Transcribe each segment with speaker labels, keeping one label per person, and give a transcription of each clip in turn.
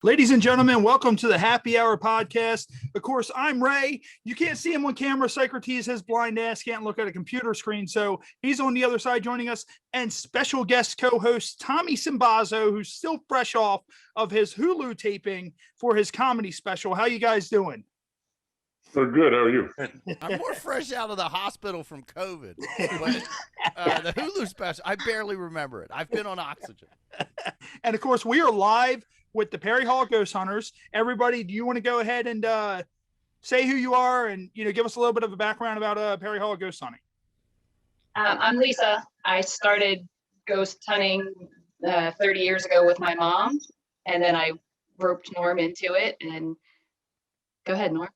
Speaker 1: Ladies and gentlemen, welcome to the Happy Hour podcast. Of course, I'm Ray. You can't see him on camera. Psycrotes, his blind ass can't look at a computer screen, so he's on the other side joining us. And special guest co-host Tommy Sinbazo, who's still fresh off of his Hulu taping for his comedy special. How you guys doing?
Speaker 2: We're good. How are you?
Speaker 3: I'm more fresh out of the hospital from COVID. But the Hulu special, I barely remember it. I've been on oxygen.
Speaker 1: And of course, we are live with the Perry Hall Ghost Hunters. Everybody, do you want to go ahead and say who you are and give us a little bit of a background about Perry Hall Ghost Hunting?
Speaker 4: I'm Lisa. I started ghost hunting 30 years ago with my mom, and then I roped Norm into it. And go ahead, Norm.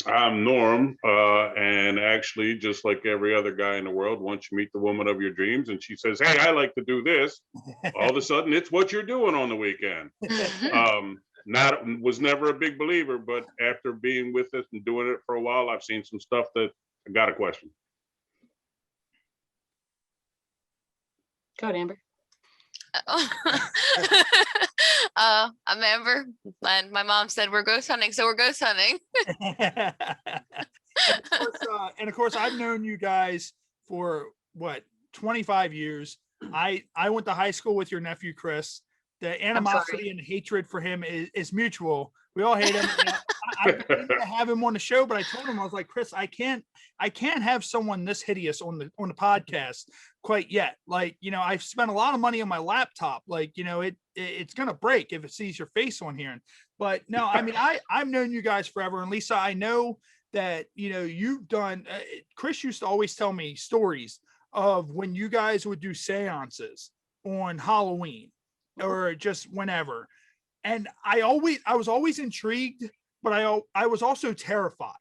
Speaker 2: I'm Norm, and actually, just like every other guy in the world, once you meet the woman of your dreams and she says, "Hey, I like to do this," all of a sudden it's what you're doing on the weekend. Was never a big believer, but after being with us and doing it for a while, I've seen some stuff that I got a question.
Speaker 4: Go ahead, Amber.
Speaker 5: I'm Amber, and my mom said we're ghost hunting, so we're ghost hunting.
Speaker 1: And of course, I've known you guys for 25 years. I went to high school with your nephew Chris. The animosity and hatred for him is mutual. We all hate him. I didn't have him on the show, but I told him, I was like, Chris, I can't have someone this hideous on the podcast quite yet. Like, I've spent a lot of money on my laptop. Like, it's gonna break if it sees your face on here. But no, I mean, I've known you guys forever. And Lisa, I know that you've done. Chris used to always tell me stories of when you guys would do seances on Halloween or just whenever. And I was always intrigued, but I was also terrified.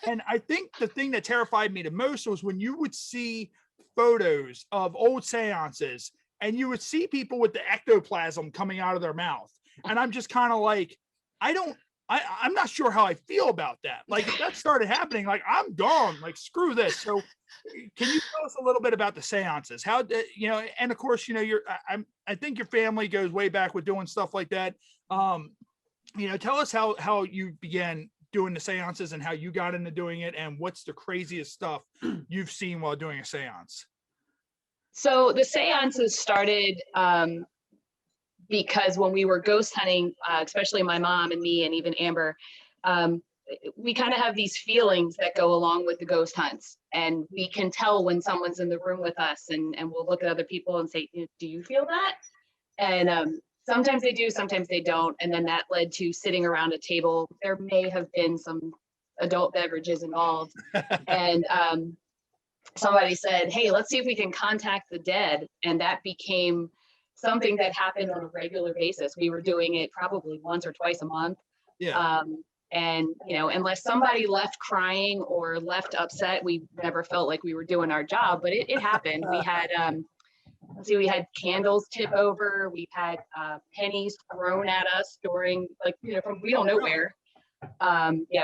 Speaker 1: And I think the thing that terrified me the most was when you would see photos of old seances and you would see people with the ectoplasm coming out of their mouth. And I'm just kind of like, I'm not sure how I feel about that. Like, if that started happening, like, I'm gone, like, screw this. So can you tell us a little bit about the seances? How, and of course, I think your family goes way back with doing stuff like that. Tell us how you began doing the seances and how you got into doing it, and what's the craziest stuff you've seen while doing a seance.
Speaker 4: So the seances started because when we were ghost hunting, especially my mom and me and even Amber, we kind of have these feelings that go along with the ghost hunts, and we can tell when someone's in the room with us, and we'll look at other people and say, "Do you feel that?" And sometimes they do, sometimes they don't. And then that led to sitting around a table. There may have been some adult beverages involved. And somebody said, "Hey, let's see if we can contact the dead." And that became something that happened on a regular basis. We were doing it probably once or twice a month.
Speaker 1: Yeah.
Speaker 4: And, unless somebody left crying or left upset, we never felt like we were doing our job, but it happened. We had, we had candles tip over. We've had pennies thrown at us during, from we don't know where.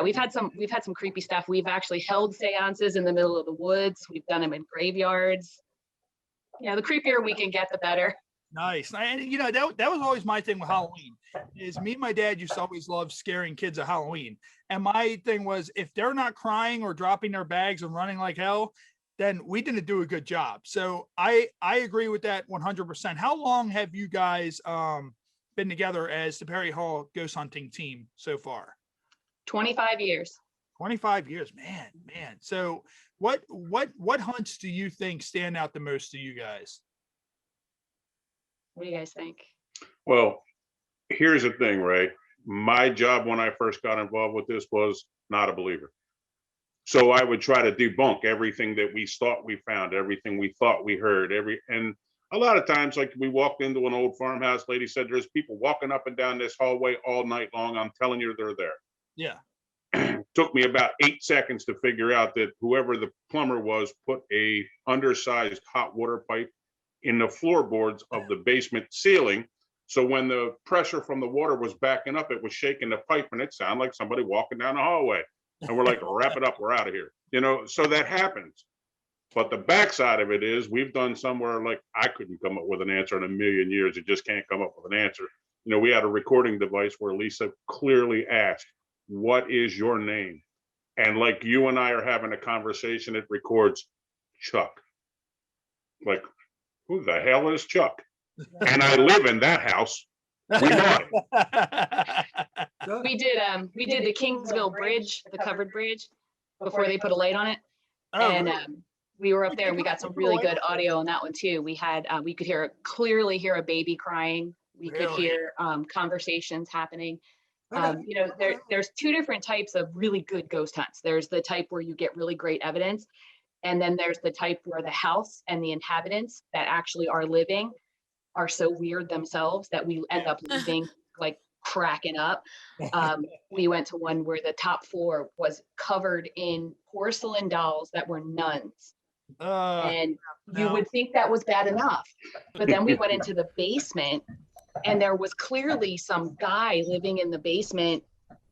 Speaker 4: We've had some creepy stuff. We've actually held seances in the middle of the woods. We've done them in graveyards. The creepier we can get, the better.
Speaker 1: Nice. And that was always my thing with Halloween, is me and my dad used to always love scaring kids at Halloween. And my thing was, if they're not crying or dropping their bags and running like hell, then we didn't do a good job. So I agree with that 100%. How long have you guys been together as the Perry Hall Ghost Hunting team so far?
Speaker 4: 25 years.
Speaker 1: 25 years, man. So what hunts do you think stand out the most to you guys?
Speaker 4: What do you guys think?
Speaker 2: Well, here's the thing, Ray. My job when I first got involved with this was not a believer. So I would try to debunk everything that we thought we found, everything we thought we heard, and a lot of times, like, we walked into an old farmhouse, lady said, "There's people walking up and down this hallway all night long. I'm telling you, they're there."
Speaker 1: Yeah.
Speaker 2: Took me about 8 seconds to figure out that whoever the plumber was put a undersized hot water pipe in the floorboards of the basement ceiling. So when the pressure from the water was backing up, it was shaking the pipe, and it sounded like somebody walking down the hallway. And we're like, "Wrap it up, we're out of here." So that happens. But the backside of it is, we've done somewhere, like, I couldn't come up with an answer in a million years. It just can't come up with an answer. we had a recording device where Lisa clearly asked, "What is your name?" And like you and I are having a conversation, it records Chuck. Like, who the hell is Chuck? And I live in that house. We know it.
Speaker 4: We did the Kingsville Bridge, the covered bridge, before they put a light on it.
Speaker 1: Oh,
Speaker 4: And
Speaker 1: really?
Speaker 4: we were up there and we got some really good audio on that one too. We had we could clearly hear a baby crying. We could
Speaker 1: Really?
Speaker 4: hear conversations happening. There's two different types of really good ghost hunts. There's the type where you get really great evidence, and then there's the type where the house and the inhabitants that actually are living are so weird themselves that we end up leaving like cracking up. We went to one where the top floor was covered in porcelain dolls that were nuns. And you would think that was bad enough. But then we went into the basement and there was clearly some guy living in the basement,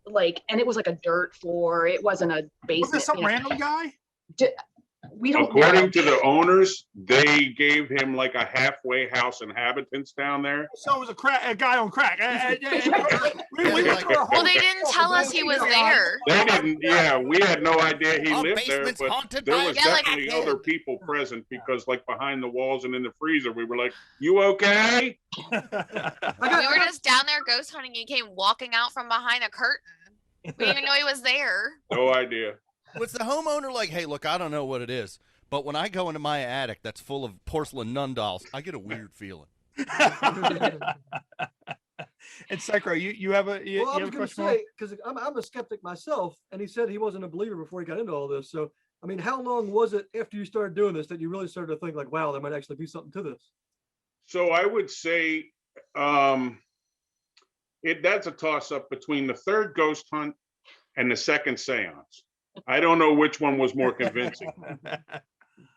Speaker 4: and it was like a dirt floor. It wasn't a basement.
Speaker 1: Was it some random guy?
Speaker 4: We don't
Speaker 2: According
Speaker 4: know.
Speaker 2: to the owners, they gave him like a halfway house inhabitants down there.
Speaker 1: So it was a guy on crack.
Speaker 5: Well, they didn't tell us he was there.
Speaker 2: They didn't, yeah, we had no idea he
Speaker 3: Our
Speaker 2: lived there,
Speaker 3: basement's
Speaker 2: but
Speaker 3: haunted
Speaker 2: there
Speaker 3: by
Speaker 2: was
Speaker 3: a skeleton.
Speaker 2: definitely other people present because like behind the walls and in the freezer, we were like, "You okay?"
Speaker 5: We were just down there ghost hunting. He came walking out from behind a curtain. We didn't even know he was there.
Speaker 2: No idea.
Speaker 3: Was the homeowner like, hey, look, I don't know what it is, but when I go into my attic that's full of porcelain nun dolls, I get a weird feeling.
Speaker 1: And Psycho, you have a you
Speaker 6: Well, I
Speaker 1: have
Speaker 6: was
Speaker 1: a
Speaker 6: going to
Speaker 1: question?
Speaker 6: say, because I'm a skeptic myself, and he said he wasn't a believer before he got into all this. So, I mean, how long was it after you started doing this that you really started to think like, wow, there might actually be something to this?
Speaker 2: So I would say that's a toss up between the third ghost hunt and the second seance. I don't know which one was more convincing.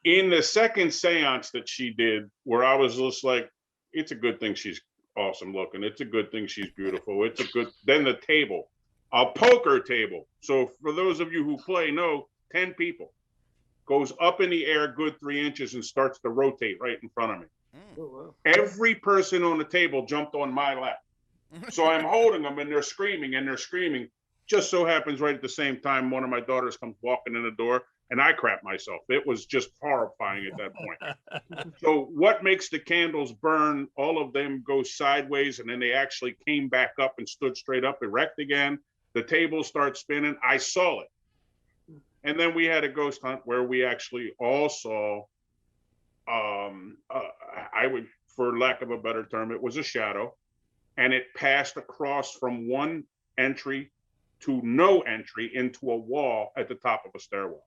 Speaker 2: In the second seance that she did, where I was just like, it's a good thing she's awesome looking. It's a good thing she's beautiful. It's a good, then the table, a poker table. So for those of you who play, know 10 people, goes up in the air, good 3 inches, and starts to rotate right in front of me.
Speaker 6: Oh, wow.
Speaker 2: Every person on the table jumped on my lap. So I'm holding them and they're screaming and they're screaming. Just so happens right at the same time, one of my daughters comes walking in the door and I crap myself. It was just horrifying at that point. So what makes the candles burn? All of them go sideways and then they actually came back up and stood straight up, erect again. The table starts spinning. I saw it. And then we had a ghost hunt where we actually all saw, I would, for lack of a better term, it was a shadow and it passed across from one entry to no entry into a wall at the top of a stairwell.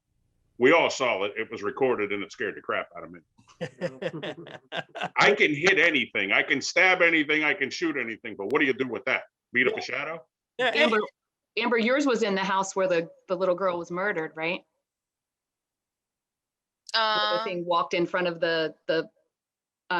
Speaker 2: We all saw it. It was recorded and it scared the crap out of me. I can hit anything. I can stab anything. I can shoot anything. But what do you do with that? Beat up a shadow?
Speaker 1: Yeah,
Speaker 4: Amber, yours was in the house where the little girl was murdered, right? The thing walked in front of the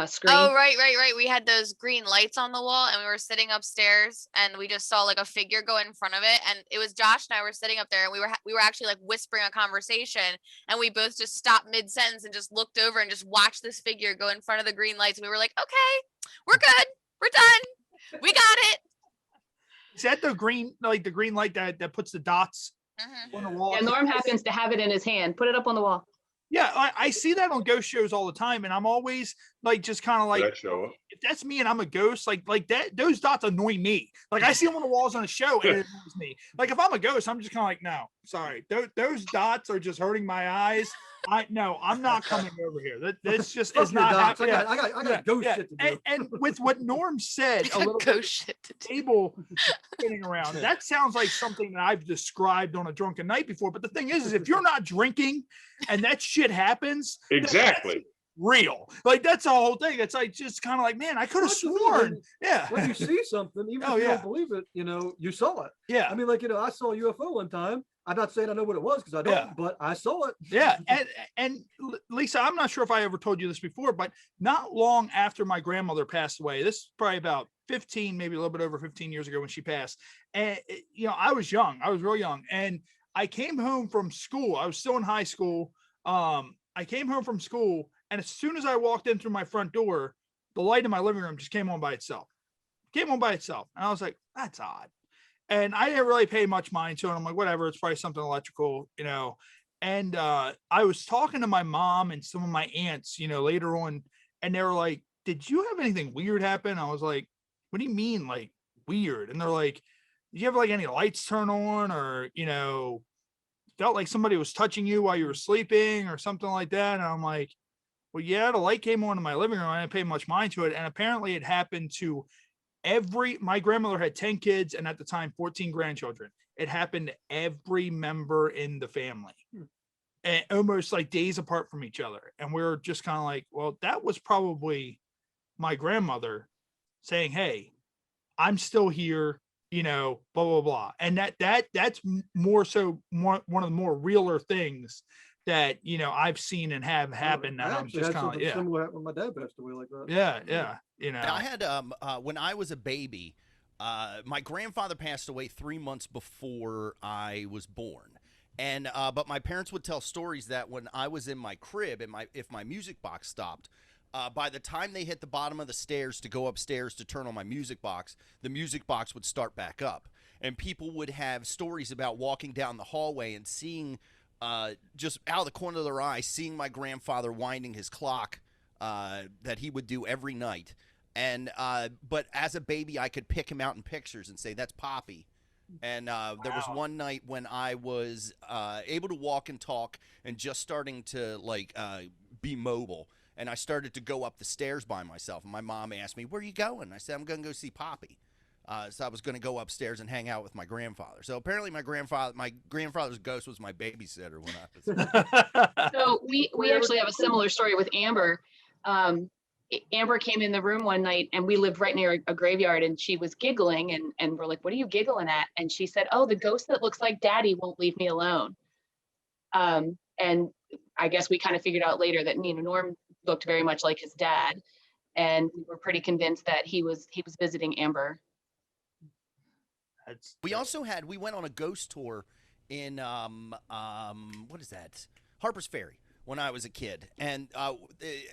Speaker 4: screen.
Speaker 5: Oh, right. We had those green lights on the wall and we were sitting upstairs and we just saw like a figure go in front of it. And it was Josh and I were sitting up there and we were actually like whispering a conversation and we both just stopped mid-sentence and just looked over and just watched this figure go in front of the green lights. And we were like, okay, we're good. We're done. We got it.
Speaker 1: Is that the green light that puts the dots on the wall?
Speaker 4: And Norm happens to have it in his hand. Put it up on the wall.
Speaker 1: Yeah, I see that on ghost shows all the time, and I'm always like, just kind of like,
Speaker 2: Did that show up?
Speaker 1: if that's me and I'm a ghost, like that, those dots annoy me. Like I see them on the walls on a show, and it annoys me. Like if I'm a ghost, I'm just kind of like, no, sorry, those dots are just hurting my eyes. I'm not coming over here. That's just
Speaker 6: Fuck
Speaker 1: is
Speaker 6: your
Speaker 1: not
Speaker 6: dots.
Speaker 1: happening.
Speaker 6: I got ghost shit to do.
Speaker 1: And with what Norm said, a little
Speaker 5: Ghost shit to do.
Speaker 1: table spinning around. That sounds like something that I've described on a drunken night before. But the thing is if you're not drinking and that shit happens,
Speaker 2: Exactly.
Speaker 1: that's real. Like that's the whole thing. It's like just kind of like, man, I could have sworn. Yeah.
Speaker 6: When you see something, even if you don't believe it, you saw it.
Speaker 1: Yeah.
Speaker 6: I mean, like, I saw a UFO one time. I'm not saying I know what it was because I don't, but I saw it.
Speaker 1: Yeah. And Lisa, I'm not sure if I ever told you this before, but not long after my grandmother passed away, this is probably about 15, maybe a little bit over 15 years ago when she passed. And, I was young. I was real young. And I came home from school. I was still in high school. I came home from school. And as soon as I walked in through my front door, the light in my living room just came on by itself. came on by itself. And I was like, that's odd. And I didn't really pay much mind to it. I'm like, whatever, it's probably something electrical, you know. And I was talking to my mom and some of my aunts, you know, later on, and they were like, did you have anything weird happen? I was like, what do you mean, like, weird? And they're like, did you have like any lights turn on, or, you know, felt like somebody was touching you while you were sleeping or something like that? And I'm like, well, yeah, the light came on in my living room. I didn't pay much mind to it. And apparently it happened to my grandmother had 10 kids and at the time 14 grandchildren. It happened to every member in the family, and almost like days apart from each other. And we're just kind of like, well, that was probably my grandmother saying, hey, I'm still here, you know, blah, blah, blah. And that's more so one of the more realer things that, you know, I've seen and have happened. And I'm just kind of like, yeah,
Speaker 6: similar happened when my dad passed away like that.
Speaker 1: Yeah. You know,
Speaker 3: And I had when I was a baby, my grandfather passed away 3 months before I was born. And but my parents would tell stories that when I was in my crib and if my music box stopped, by the time they hit the bottom of the stairs to go upstairs to turn on my music box, the music box would start back up. And people would have stories about walking down the hallway and seeing just out of the corner of their eye, seeing my grandfather winding his clock that he would do every night. And but as a baby, I could pick him out in pictures and say, that's Poppy. And there was one night when I was able to walk and talk and just starting to like be mobile. And I started to go up the stairs by myself. And my mom asked me, where are you going? I said, I'm going to go see Poppy. So I was going to go upstairs and hang out with my grandfather. So apparently my grandfather's ghost was my babysitter when I was.
Speaker 4: So we actually have a similar story with Amber. Amber came in the room one night and we lived right near a graveyard, and she was giggling and we're like, what are you giggling at? And she said, oh, the ghost that looks like Daddy won't leave me alone. And I guess we kind of figured out later that Norm looked very much like his dad. And we were pretty convinced that he was visiting Amber.
Speaker 3: We went on a ghost tour in what is that? Harper's Ferry when I was a kid. And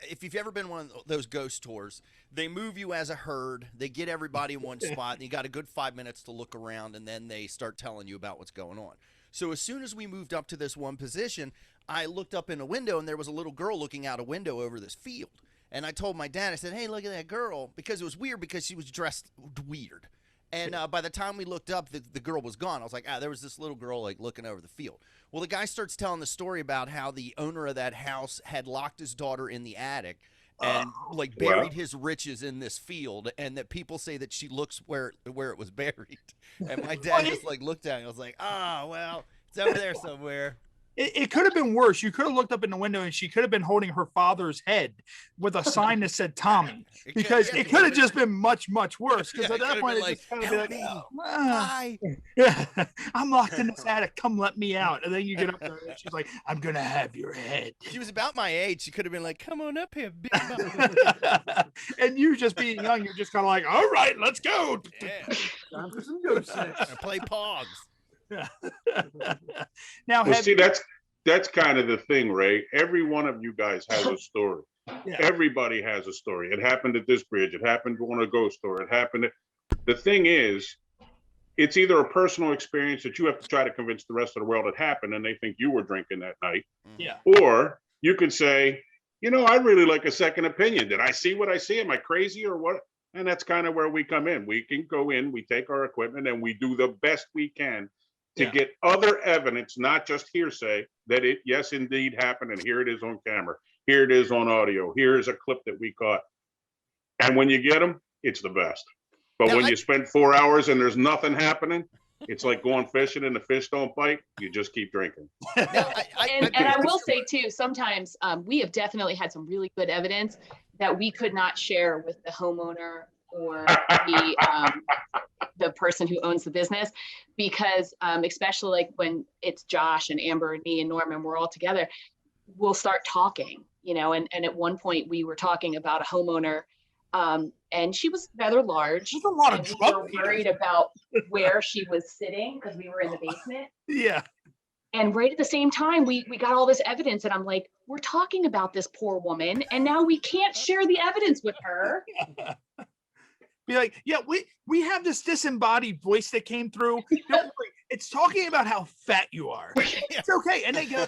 Speaker 3: if you've ever been one of those ghost tours, they move you as a herd. They get everybody in one spot, and you got a good 5 minutes to look around, and then they start telling you about what's going on. So as soon as we moved up to this one position, I looked up in a window, and there was a little girl looking out a window over this field. And I told my dad, I said, hey, look at that girl, because it was weird because she was dressed weird. And by the time we looked up, the girl was gone. I was like, there was this little girl like looking over the field. Well, the guy starts telling the story about how the owner of that house had locked his daughter in the attic and like buried his riches in this field, and that people say that she looks where it was buried. And my dad just like looked at me. I was like, well, it's over there somewhere.
Speaker 1: It could have been worse. You could have looked up in the window and she could have been holding her father's head with a sign that said Tommy, because it could have just been much, much worse. Because at that point, it's kind of like, yeah, I'm locked in this attic. Come let me out. And then you get up there and she's like, I'm going to have your head.
Speaker 3: She was about my age. She could have been like, come on up here, big
Speaker 1: and you just being young, you're just kind of like, all right, let's go.
Speaker 3: Yeah.
Speaker 6: Time for some ghost sex.
Speaker 3: Play Pogs.
Speaker 1: Now,
Speaker 2: see, that's kind of the thing, Ray. Every one of you guys has a story.
Speaker 1: Yeah.
Speaker 2: Everybody has a story. It happened at this bridge. It happened on a ghost story. It happened. The thing is, it's either a personal experience that you have to try to convince the rest of the world it happened, and they think you were drinking that night.
Speaker 1: Yeah.
Speaker 2: Or you could say, I really like a second opinion. Did I see what I see? Am I crazy or what? And that's kind of where we come in. We can go in, we take our equipment, and we do the best we can to get other evidence, not just hearsay, that it, yes, indeed happened. And here it is on camera. Here it is on audio. Here's a clip that we caught. And when you get them, it's the best. But when you spend 4 hours and there's nothing happening, it's like going fishing and the fish don't bite. You just keep drinking.
Speaker 4: And I will say too, sometimes we have definitely had some really good evidence that we could not share with the homeowner or the person who owns the business, because especially like when it's Josh and Amber and me and Norman, we're all together, we'll start talking, and at one point we were talking about a homeowner, and she was rather large.
Speaker 1: There's a lot of
Speaker 4: we were worried about where she was sitting because we were in the basement.
Speaker 1: Yeah.
Speaker 4: And right at the same time, we got all this evidence, and I'm like, we're talking about this poor woman, and now we can't share the evidence with her.
Speaker 1: Be like, yeah, we have this disembodied voice that came through. Don't worry. It's talking about how fat you are. It's okay. And they go,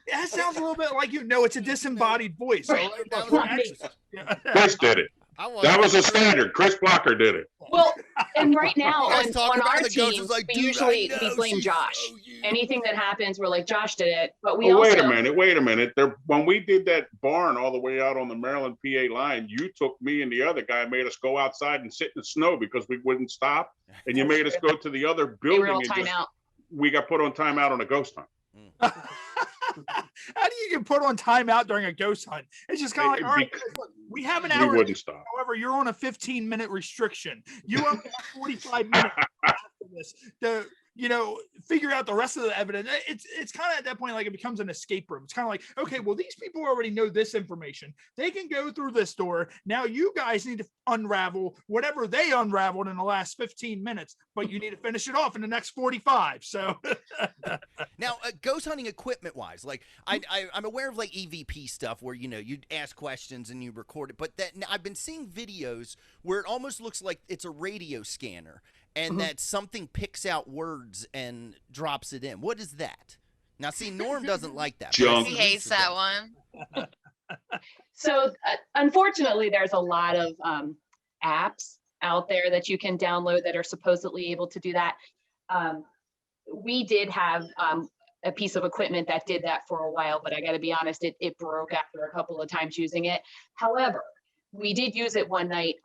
Speaker 1: that sounds a little bit like you. No, it's a disembodied voice. All right?
Speaker 3: That
Speaker 1: Look,
Speaker 3: was
Speaker 1: actually-
Speaker 2: Chris did it. That was a standard. Chris Blocker did it.
Speaker 4: Well, and right now
Speaker 3: You guys
Speaker 4: on
Speaker 3: talking about
Speaker 4: our
Speaker 3: the ghost
Speaker 4: team,
Speaker 3: is like,
Speaker 4: we
Speaker 3: dude,
Speaker 4: usually
Speaker 3: I know,
Speaker 4: we blame
Speaker 3: she's
Speaker 4: Josh.
Speaker 3: so huge.
Speaker 4: Anything that happens, we're like, Josh did it. But we
Speaker 2: Oh,
Speaker 4: also
Speaker 2: wait a minute. There, when we did that barn all the way out on the Maryland PA line, you took me and the other guy, made us go outside and sit in the snow because we wouldn't stop, and you made us go to the other
Speaker 4: they were
Speaker 2: building
Speaker 4: all
Speaker 2: and
Speaker 4: timeout.
Speaker 2: we got put on timeout on a ghost hunt.
Speaker 1: How do you get put on timeout during a ghost hunt? It's just kind of like, all right, look, we have an
Speaker 2: We
Speaker 1: hour.
Speaker 2: wouldn't stop.
Speaker 1: However, you're on a 15-minute restriction. You only have 45 minutes after this to, figure out the rest of the evidence. It's kind of at that point like it becomes an escape room. It's kind of like, okay, well, these people already know this information. They can go through this door. Now you guys need to unravel whatever they unraveled in the last 15 minutes, but you need to finish it off in the next 45. So
Speaker 3: Now, ghost hunting equipment wise, like I'm aware of like EVP stuff where you ask questions and you record it, but that I've been seeing videos where it almost looks like it's a radio scanner and that something picks out words and drops it in. What is that? Now, see, Norm doesn't like that. but I
Speaker 2: Junk.
Speaker 3: see
Speaker 5: He hates
Speaker 3: Lisa
Speaker 5: that
Speaker 3: does.
Speaker 5: one.
Speaker 4: So unfortunately, there's a lot of apps out there that you can download that are supposedly able to do that. We did have a piece of equipment that did that for a while, but I got to be honest, it broke after a couple of times using it. However, we did use it one night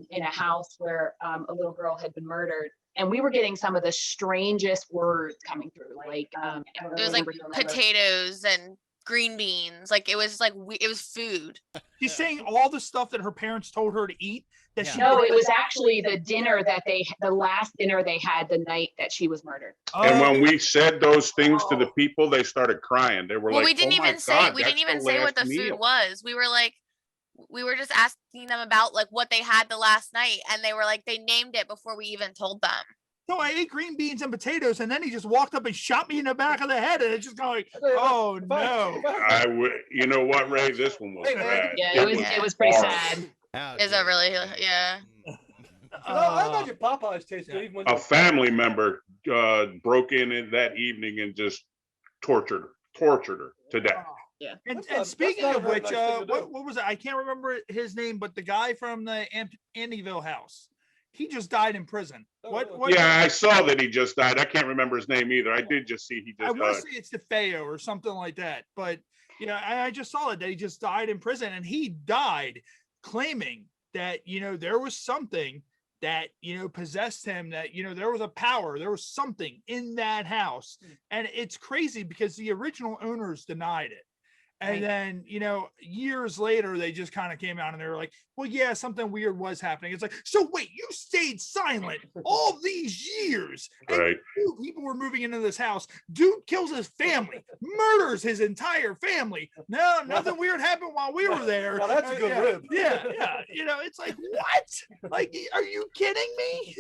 Speaker 4: in a house where a little girl had been murdered, and we were getting some of the strangest words coming through. Like
Speaker 5: It was like potatoes and green beans. Like it was it was food.
Speaker 1: she's saying all the stuff that her parents told her to eat. That she
Speaker 4: No, it was actually the dinner that the last dinner they had the night that she was murdered.
Speaker 2: And when we said those things to the people, they started crying. They were
Speaker 5: Well,
Speaker 2: like,
Speaker 5: we didn't
Speaker 2: "Oh my
Speaker 5: even say
Speaker 2: God,
Speaker 5: we didn't
Speaker 2: that's
Speaker 5: even
Speaker 2: the
Speaker 5: say what
Speaker 2: last
Speaker 5: the food
Speaker 2: meal."
Speaker 5: was. We were just asking them about like what they had the last night, and they were like they named it before we even told them.
Speaker 1: No, I ate green beans and potatoes, and then he just walked up and shot me in the back of the head, and it's just kind of like, oh no.
Speaker 2: I would, you know what, Ray? This one was bad.
Speaker 4: Yeah, it was pretty
Speaker 2: horrible.
Speaker 4: sad.
Speaker 3: How
Speaker 5: Is
Speaker 3: dare
Speaker 5: it really?
Speaker 3: you.
Speaker 5: Yeah.
Speaker 6: I imagine Popeyes tastes good even when
Speaker 2: A family member broke in that evening and just tortured her to death.
Speaker 1: And,
Speaker 6: That's
Speaker 1: and
Speaker 6: not-
Speaker 1: speaking
Speaker 6: that's not
Speaker 1: of
Speaker 6: a very
Speaker 1: which,
Speaker 6: nice thing to do.
Speaker 1: what was it? I can't remember his name, but the guy from the Andyville house, he just died in prison.
Speaker 6: Oh,
Speaker 1: What?
Speaker 6: really?
Speaker 1: What?
Speaker 2: Yeah, I saw that he just died. I can't remember his name either. I did just see he
Speaker 1: I
Speaker 2: just
Speaker 1: want
Speaker 2: died.
Speaker 1: to say it's DeFeo or something like that, but I just saw it that he just died in prison, and he died claiming that there was something that possessed him, that there was a power, there was something in that house, and it's crazy because the original owners denied it. And then, years later, they just kind of came out and they were like, well, yeah, something weird was happening. It's like, so wait, you stayed silent all these years. And
Speaker 2: Right.
Speaker 1: you knew people were moving into this house. Dude kills his family, murders his entire family. No, nothing weird happened while we were there.
Speaker 6: Now that's a good
Speaker 1: yeah,
Speaker 6: rib.
Speaker 1: Yeah. It's like, what? Like, are you kidding me?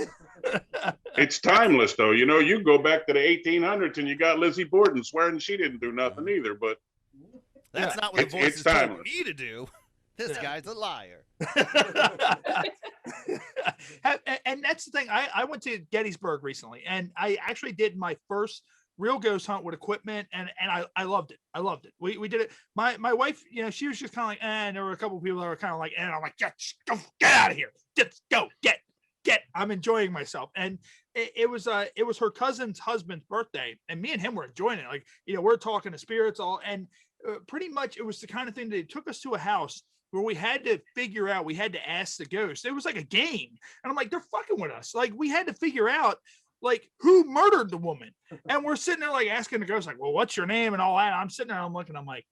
Speaker 2: It's timeless, though. You go back to the 1800s and you got Lizzie Borden swearing she didn't do nothing either. But
Speaker 3: That's not what the
Speaker 2: It's
Speaker 3: voices told
Speaker 2: timeless.
Speaker 3: me to do. This guy's a liar.
Speaker 1: And that's the thing. I went to Gettysburg recently, and I actually did my first real ghost hunt with equipment, and I loved it. I loved it. We did it. My wife, she was just kind of like, and there were a couple of people that were kind of like, and I'm like, get out of here. Just go, get. I'm enjoying myself. And it was her cousin's husband's birthday, and me and him were enjoying it. Like, we're talking to spirits all, and pretty much it was the kind of thing that it took us to a house where we had to figure out, we had to ask the ghost. It was like a game. And I'm like, they're fucking with us. Like, we had to figure out like who murdered the woman. And we're sitting there like asking the ghost, like, well, what's your name and all that. I'm sitting there, I'm looking, I'm like,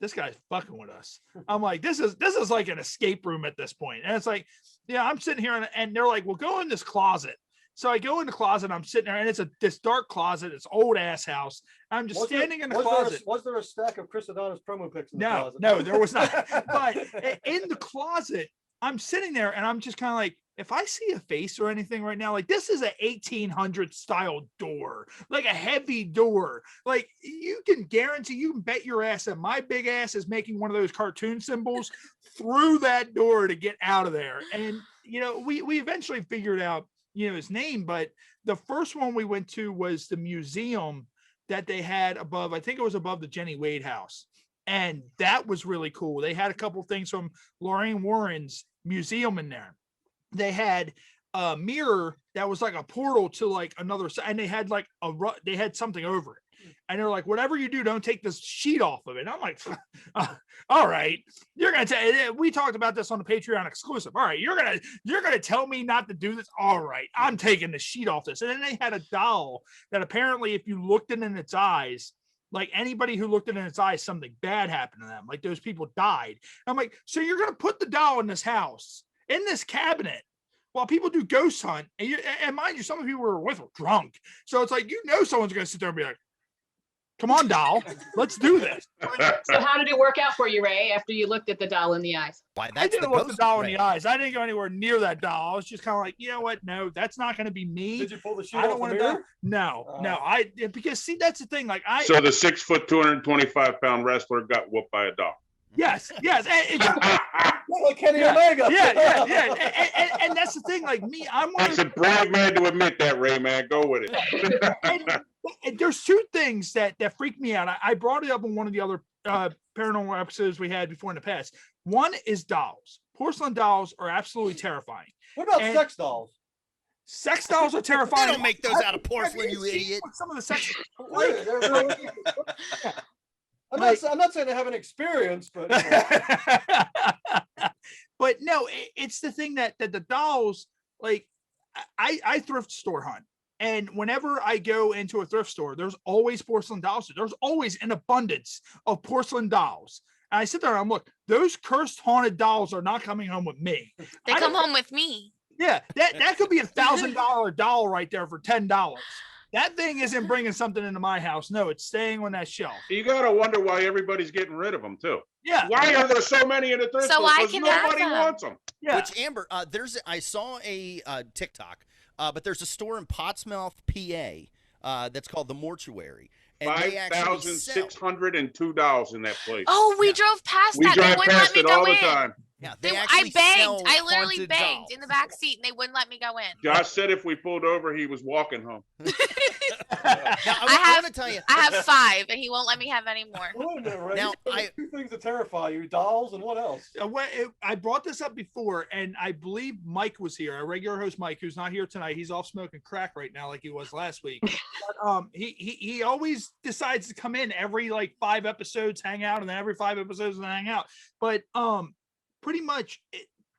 Speaker 1: this guy's fucking with us. I'm like, this is like an escape room at this point. And it's like, I'm sitting here and they're like, well, go in this closet. So I go in the closet, I'm sitting there, and it's this dark closet, it's old ass house. I'm just standing in the closet.
Speaker 6: Was there a stack of Chris Adonis promo pics in the
Speaker 1: No,
Speaker 6: closet?
Speaker 1: no, there was not. But in the closet, I'm sitting there and I'm just kind of like, if I see a face or anything right now, like this is an 1800 style door, like a heavy door. Like you can bet your ass that my big ass is making one of those cartoon symbols through that door to get out of there. And we eventually figured out, his name, but the first one we went to was the museum that they had above, I think it was above the Jenny Wade house. And that was really cool. They had a couple things from Lorraine Warren's museum in there. They had a mirror that was like a portal to like another side, and they had like they had something over it. And they're like, whatever you do, don't take this sheet off of it. And I'm like, all right, you're gonna tell. We talked about this on the Patreon exclusive. All right, you're gonna tell me not to do this. All right, I'm taking the sheet off this. And then they had a doll that apparently, if you looked in its eyes, like anybody who looked in its eyes, something bad happened to them. Like those people died. I'm like, so you're gonna put the doll in this house, in this cabinet, while people do ghost hunt, and mind you, some of the people we were with were drunk. So it's like, someone's gonna sit there and be like, come on, doll, let's do this.
Speaker 4: So how did it work out for you, Ray, after you looked at the doll in the eyes?
Speaker 3: Why,
Speaker 1: I didn't look the doll in the eyes. I didn't go anywhere near that doll. I was just kind of like, you know what? No, that's not going to be me.
Speaker 6: Did you pull the sheet
Speaker 1: I don't
Speaker 6: off
Speaker 1: want
Speaker 6: the
Speaker 1: to
Speaker 6: mirror?
Speaker 1: No. Because see, that's the thing. Like
Speaker 2: So the 6 foot, 225-pound wrestler got whooped by a dog.
Speaker 1: Yes.
Speaker 6: Like Kenny Omega.
Speaker 1: Yeah. And that's the thing. Like me, I'm one
Speaker 2: That's a brave man to admit that, Ray, man. Go with it.
Speaker 1: and there's two things that freak me out. I brought it up in one of the other paranormal episodes we had before in the past. One is dolls. Porcelain dolls are absolutely terrifying.
Speaker 6: What about sex dolls?
Speaker 1: Sex dolls are terrifying.
Speaker 3: They don't make those out of porcelain, you idiot.
Speaker 1: Some of the sex.
Speaker 6: I'm not saying I have an experience, but
Speaker 1: but no, it's the thing that the dolls, like I thrift store hunt, and whenever I go into a thrift store, there's always porcelain dolls. There's always an abundance of porcelain dolls. And I sit there and I'm look, those cursed haunted dolls are not coming home with me.
Speaker 5: They come home with me.
Speaker 1: Yeah, that could be $1,000 doll right there for $10. That thing isn't bringing something into my house. No, it's staying on that shelf.
Speaker 2: You gotta wonder why everybody's getting rid of them too.
Speaker 1: Yeah.
Speaker 2: Why are there so many in the thrift store?
Speaker 5: I
Speaker 2: 'Cause
Speaker 5: can have
Speaker 2: nobody
Speaker 5: them.
Speaker 2: wants them.
Speaker 1: Yeah.
Speaker 3: Which Amber, I saw a TikTok, but there's a store in Pottsmouth, PA, that's called the Mortuary, and they actually sell.
Speaker 2: $5,602 in that place.
Speaker 5: Oh, we drove past
Speaker 2: We
Speaker 5: that. They
Speaker 2: drive
Speaker 5: wouldn't let
Speaker 2: past
Speaker 5: me
Speaker 2: it
Speaker 5: go
Speaker 2: all the
Speaker 5: in.
Speaker 2: time.
Speaker 3: Yeah,
Speaker 5: I
Speaker 3: actually sell
Speaker 5: begged. I literally
Speaker 3: haunted
Speaker 5: begged
Speaker 3: dolls.
Speaker 5: in the back seat, and they wouldn't let me go in.
Speaker 2: Josh said if we pulled over, he was walking home.
Speaker 3: Now, I want to tell you.
Speaker 5: I have 5, and he won't let me have any more.
Speaker 6: wait a minute, Ray.
Speaker 3: Now,
Speaker 6: There's two things that terrify you: dolls and what else?
Speaker 1: I brought this up before, and I believe Mike was here, our regular host Mike, who's not here tonight. He's off smoking crack right now, like he was last week. But, he always decides to come in every like 5 episodes, hang out, and then every 5 episodes and hang out. But pretty much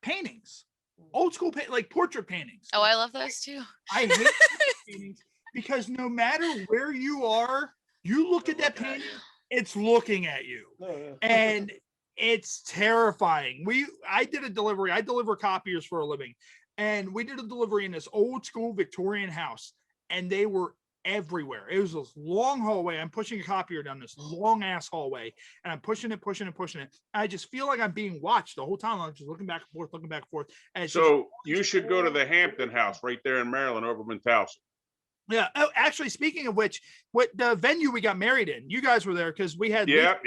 Speaker 1: paintings, old school like portrait paintings.
Speaker 5: Oh, I love those too.
Speaker 1: I hate paintings because no matter where you are, you look at that painting, it's looking at you. And it's terrifying. I did a delivery. I deliver copiers for a living, and we did a delivery in this old school Victorian house, and they were everywhere. It was this long hallway. I'm pushing a copier down this long ass hallway, and I'm pushing it. I just feel like I'm being watched the whole time. I'm just looking back and forth. And
Speaker 2: So you should go to the Hampton House right there in Maryland, over Towson.
Speaker 1: Yeah. Oh, actually, speaking of which, what the venue we got married in, you guys were there because we had.
Speaker 2: Yep.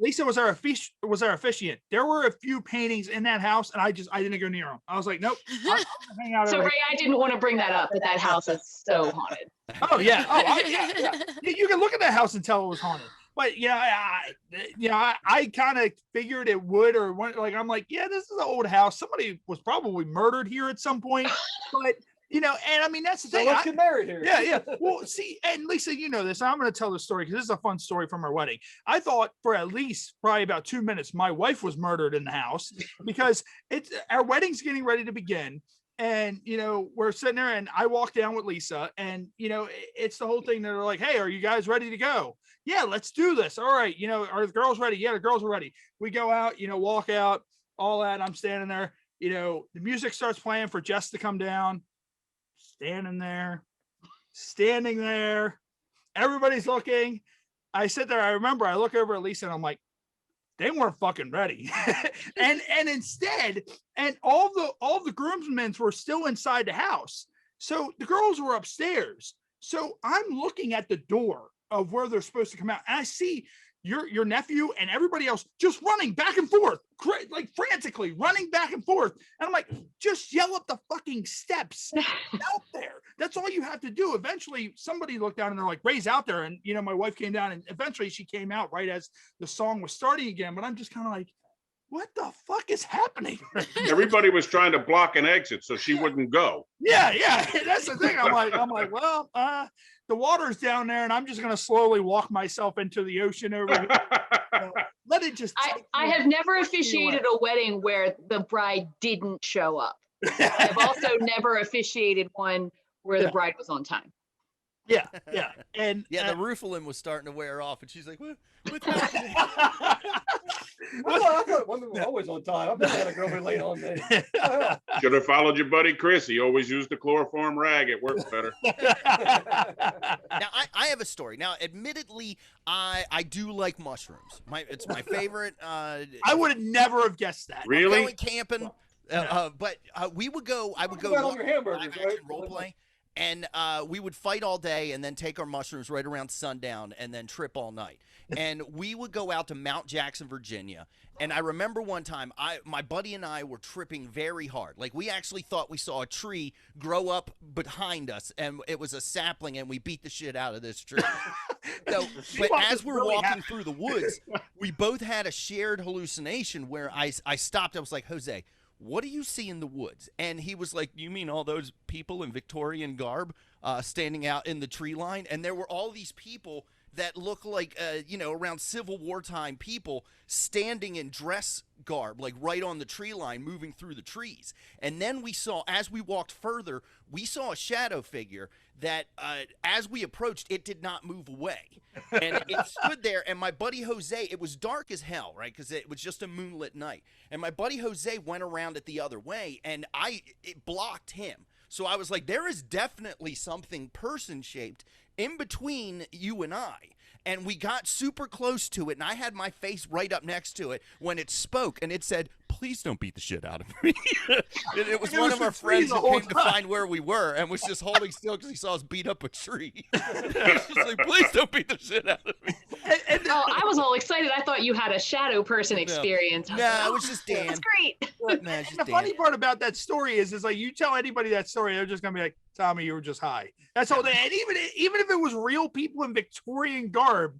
Speaker 1: Lisa was our officiant. There were a few paintings in that house, and I didn't go near them. I was like, nope. I'm gonna hang out.
Speaker 4: So Ray, I didn't want to bring that up, but that house is so haunted.
Speaker 1: Oh yeah. Yeah. You can look at that house and tell it was haunted. But I kind of figured it would, or like I'm like, yeah, this is an old house. Somebody was probably murdered here at some point, but. And I mean, that's the thing.
Speaker 6: So let's get married here.
Speaker 1: Yeah. Well, see, and Lisa, you know this. I'm going to tell this story because this is a fun story from our wedding. I thought for at least probably about 2 minutes, my wife was murdered in the house because our wedding's getting ready to begin. And, we're sitting there and I walk down with Lisa and, it's the whole thing. They're like, hey, are you guys ready to go? Yeah, let's do this. All right. Are the girls ready? Yeah, the girls are ready. We go out, walk out, all that. I'm standing there, the music starts playing for Jess to come down. Standing there, everybody's looking. I sit there. I remember I look over at Lisa and I'm like, they weren't fucking ready. and instead, and all the groomsmen were still inside the house. So the girls were upstairs. So I'm looking at the door of where they're supposed to come out. And I see your nephew and everybody else just running back and forth, like frantically running back and forth. And I'm like, just yell up the fucking steps out there. That's all you have to do. Eventually somebody looked down and they're like, Ray's out there. And, my wife came down and eventually she came out right as the song was starting again. But I'm just kind of like, what the fuck is happening?
Speaker 2: Everybody was trying to block an exit so she wouldn't go.
Speaker 1: Yeah. That's the thing. I'm like, well, the water's down there and I'm just going to slowly walk myself into the ocean over here. Let it just.
Speaker 4: I have never officiated a wedding where the bride didn't show up. I've also never officiated one where the bride was on time.
Speaker 1: Yeah. And
Speaker 3: the roofing was starting to wear off, and she's like, what's happening?
Speaker 6: I thought women were always on time. I've never had a girl be late on me.
Speaker 2: Should have followed your buddy Chris. He always used the chloroform rag. It works better.
Speaker 3: Now, I have a story. Now, admittedly, I do like mushrooms. It's my favorite.
Speaker 1: I would have never have guessed that.
Speaker 2: Really?
Speaker 3: I'm going camping. But we would go. I would go
Speaker 6: on your hamburgers, right?
Speaker 3: role play, and we would fight all day, and then take our mushrooms right around sundown, and then trip all night. And we would go out to Mount Jackson, Virginia. And I remember one time, my buddy and I were tripping very hard. Like, we actually thought we saw a tree grow up behind us, and it was a sapling, and we beat the shit out of this tree. So, but as we're walking through the woods, we both had a shared hallucination where I stopped. I was like, Jose, what do you see in the woods? And he was like, you mean all those people in Victorian garb standing out in the tree line? And there were all these people that look like, around Civil War time people standing in dress garb, like right on the tree line, moving through the trees. And then we saw, as we walked further, we saw a shadow figure that, as we approached, it did not move away. And it stood there, and my buddy Jose, it was dark as hell, right? Because it was just a moonlit night. And my buddy Jose went around it the other way, and it blocked him. So I was like, there is definitely something person-shaped in between you and I. And we got super close to it, and I had my face right up next to it when it spoke, and it said, please don't beat the shit out of me. It was one of our friends who came to find where we were and was just holding still because he saw us beat up a tree. She's like, please don't beat the shit out of me.
Speaker 4: I was all excited. I thought you had a shadow person experience.
Speaker 3: No, it was just Dan.
Speaker 4: That's great.
Speaker 3: Man,
Speaker 1: the funny part about that story is like, you tell anybody that story, they're just gonna be like, Tommy, you were just high. That's all. And even if it was real people in Victorian garb,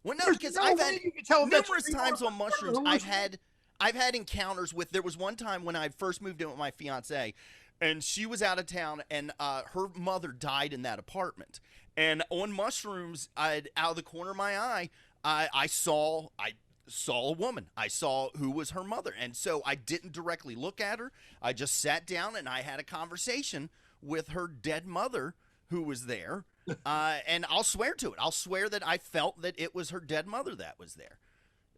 Speaker 3: well, no, because I've had numerous times on mushrooms. I've had encounters with. There was one time when I first moved in with my fiance, and she was out of town, and her mother died in that apartment. And on mushrooms, out of the corner of my eye, I saw a woman. I saw who was her mother, and so I didn't directly look at her. I just sat down and I had a conversation with her dead mother who was there, and I'll swear to it. I'll swear that I felt that it was her dead mother that was there.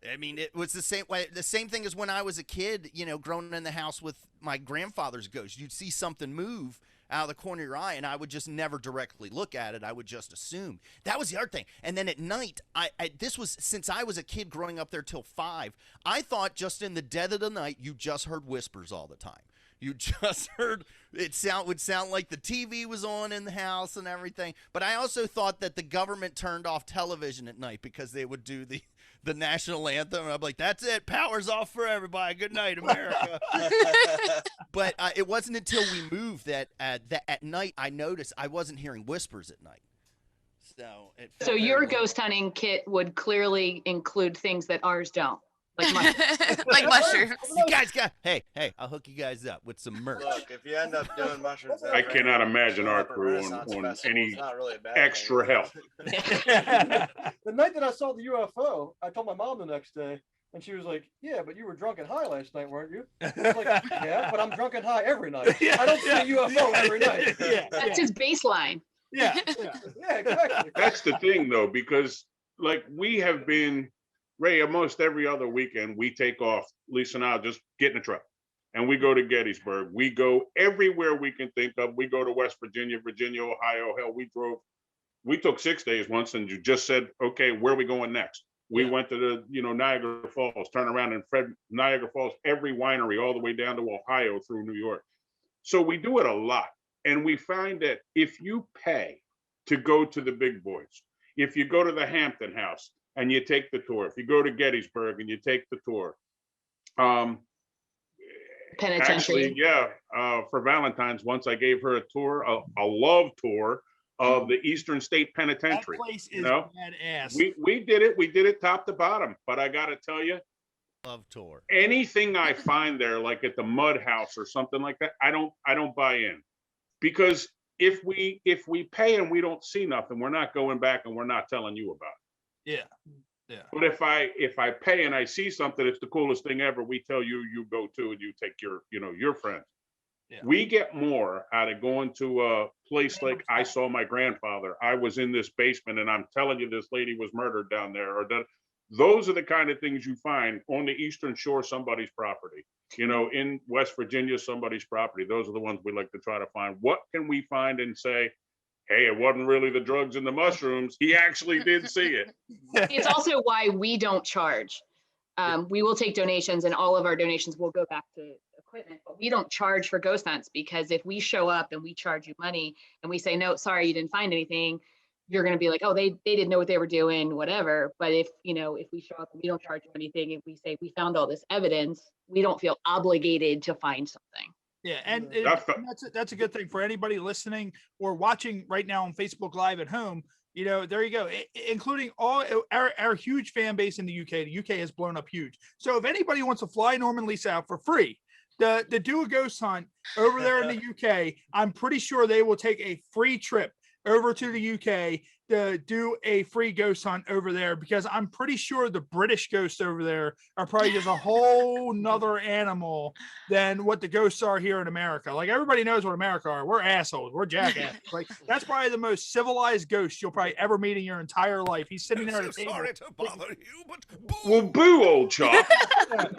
Speaker 3: I mean, it was the same way. The same thing as when I was a kid, growing in the house with my grandfather's ghost. You'd see something move out of the corner of your eye, and I would just never directly look at it. I would just assume. That was the other thing. And then at night, this was since I was a kid growing up there till 5. I thought just in the dead of the night, you just heard whispers all the time. You just heard would sound like the TV was on in the house and everything. But I also thought that the government turned off television at night because they would do the national anthem. And I'm like, that's it. Power's off for everybody. Good night, America. But it wasn't until we moved that at night I noticed I wasn't hearing whispers at night.
Speaker 4: So your ghost hunting kit would clearly include things that ours don't. Like mushrooms.
Speaker 5: Like mushrooms.
Speaker 3: You guys hey, I'll hook you guys up with some merch.
Speaker 7: Look, if you end up doing mushrooms,
Speaker 2: I cannot imagine our crew on any extra help.
Speaker 6: The night that I saw the UFO, I told my mom the next day, and she was like, yeah, but you were drunk and high last night, weren't you? I was like, yeah, but I'm drunk and high every night. I don't see a UFO every night.
Speaker 4: That's his baseline.
Speaker 1: Yeah,
Speaker 6: exactly.
Speaker 2: That's the thing, though, because like we have been, Ray, almost every other weekend we take off. Lisa and I just get in a truck and we go to Gettysburg. We go everywhere we can think of. We go to West Virginia, Ohio. Hell, we took 6 days once, and you just said, okay, where are we going next? We went to the, Niagara Falls, turn around and fed Niagara Falls, every winery all the way down to Ohio through New York. So we do it a lot. And we find that if you pay to go to the big boys, if you go to the Hampton House, and you take the tour. If you go to Gettysburg and you take the tour,
Speaker 4: Penitentiary.
Speaker 2: actually, yeah, for Valentine's, once I gave her a tour, a love tour of the Eastern State
Speaker 1: That
Speaker 2: Penitentiary.
Speaker 1: place is
Speaker 2: You know,
Speaker 1: badass.
Speaker 2: we did it top to bottom. But I got to tell you,
Speaker 3: Love tour.
Speaker 2: anything I find there, like at the Mud House or something like that, I don't buy in, because if we pay and we don't see nothing, we're not going back and we're not telling you about it.
Speaker 1: Yeah. Yeah.
Speaker 2: But if I pay and I see something, it's the coolest thing ever. We tell you, you go to, and you take your friends.
Speaker 1: Yeah.
Speaker 2: We get more out of going to a place like I saw my grandfather. I was in this basement, and I'm telling you, this lady was murdered down there. Or that, those are the kind of things you find on the Eastern Shore, somebody's property. In West Virginia, somebody's property. Those are the ones we like to try to find. What can we find and say, hey, it wasn't really the drugs and the mushrooms. He actually did see it.
Speaker 4: It's also why we don't charge. We will take donations, and all of our donations will go back to equipment, but we don't charge for ghost hunts, because if we show up and we charge you money and we say, no, sorry, you didn't find anything, you're going to be like, oh, they didn't know what they were doing, whatever. But if we show up and we don't charge you anything, if we say we found all this evidence, we don't feel obligated to find something.
Speaker 1: Yeah, and that's a good thing for anybody listening or watching right now on Facebook Live at home. There you go, including all our huge fan base in the UK. The UK has blown up huge. So if anybody wants to fly Norman Lisa out for free to do a ghost hunt over there in the UK, I'm pretty sure they will take a free trip over to the UK to do a free ghost hunt over there, because I'm pretty sure the British ghosts over there are probably just a whole nother animal than what the ghosts are here in America. Like, everybody knows what America are. We're assholes. We're jackasses. Like, that's probably the most civilized ghost you'll probably ever meet in your entire life. He's sitting there at a table.
Speaker 3: Sorry to bother you, but boo.
Speaker 2: Well, boo, old chop.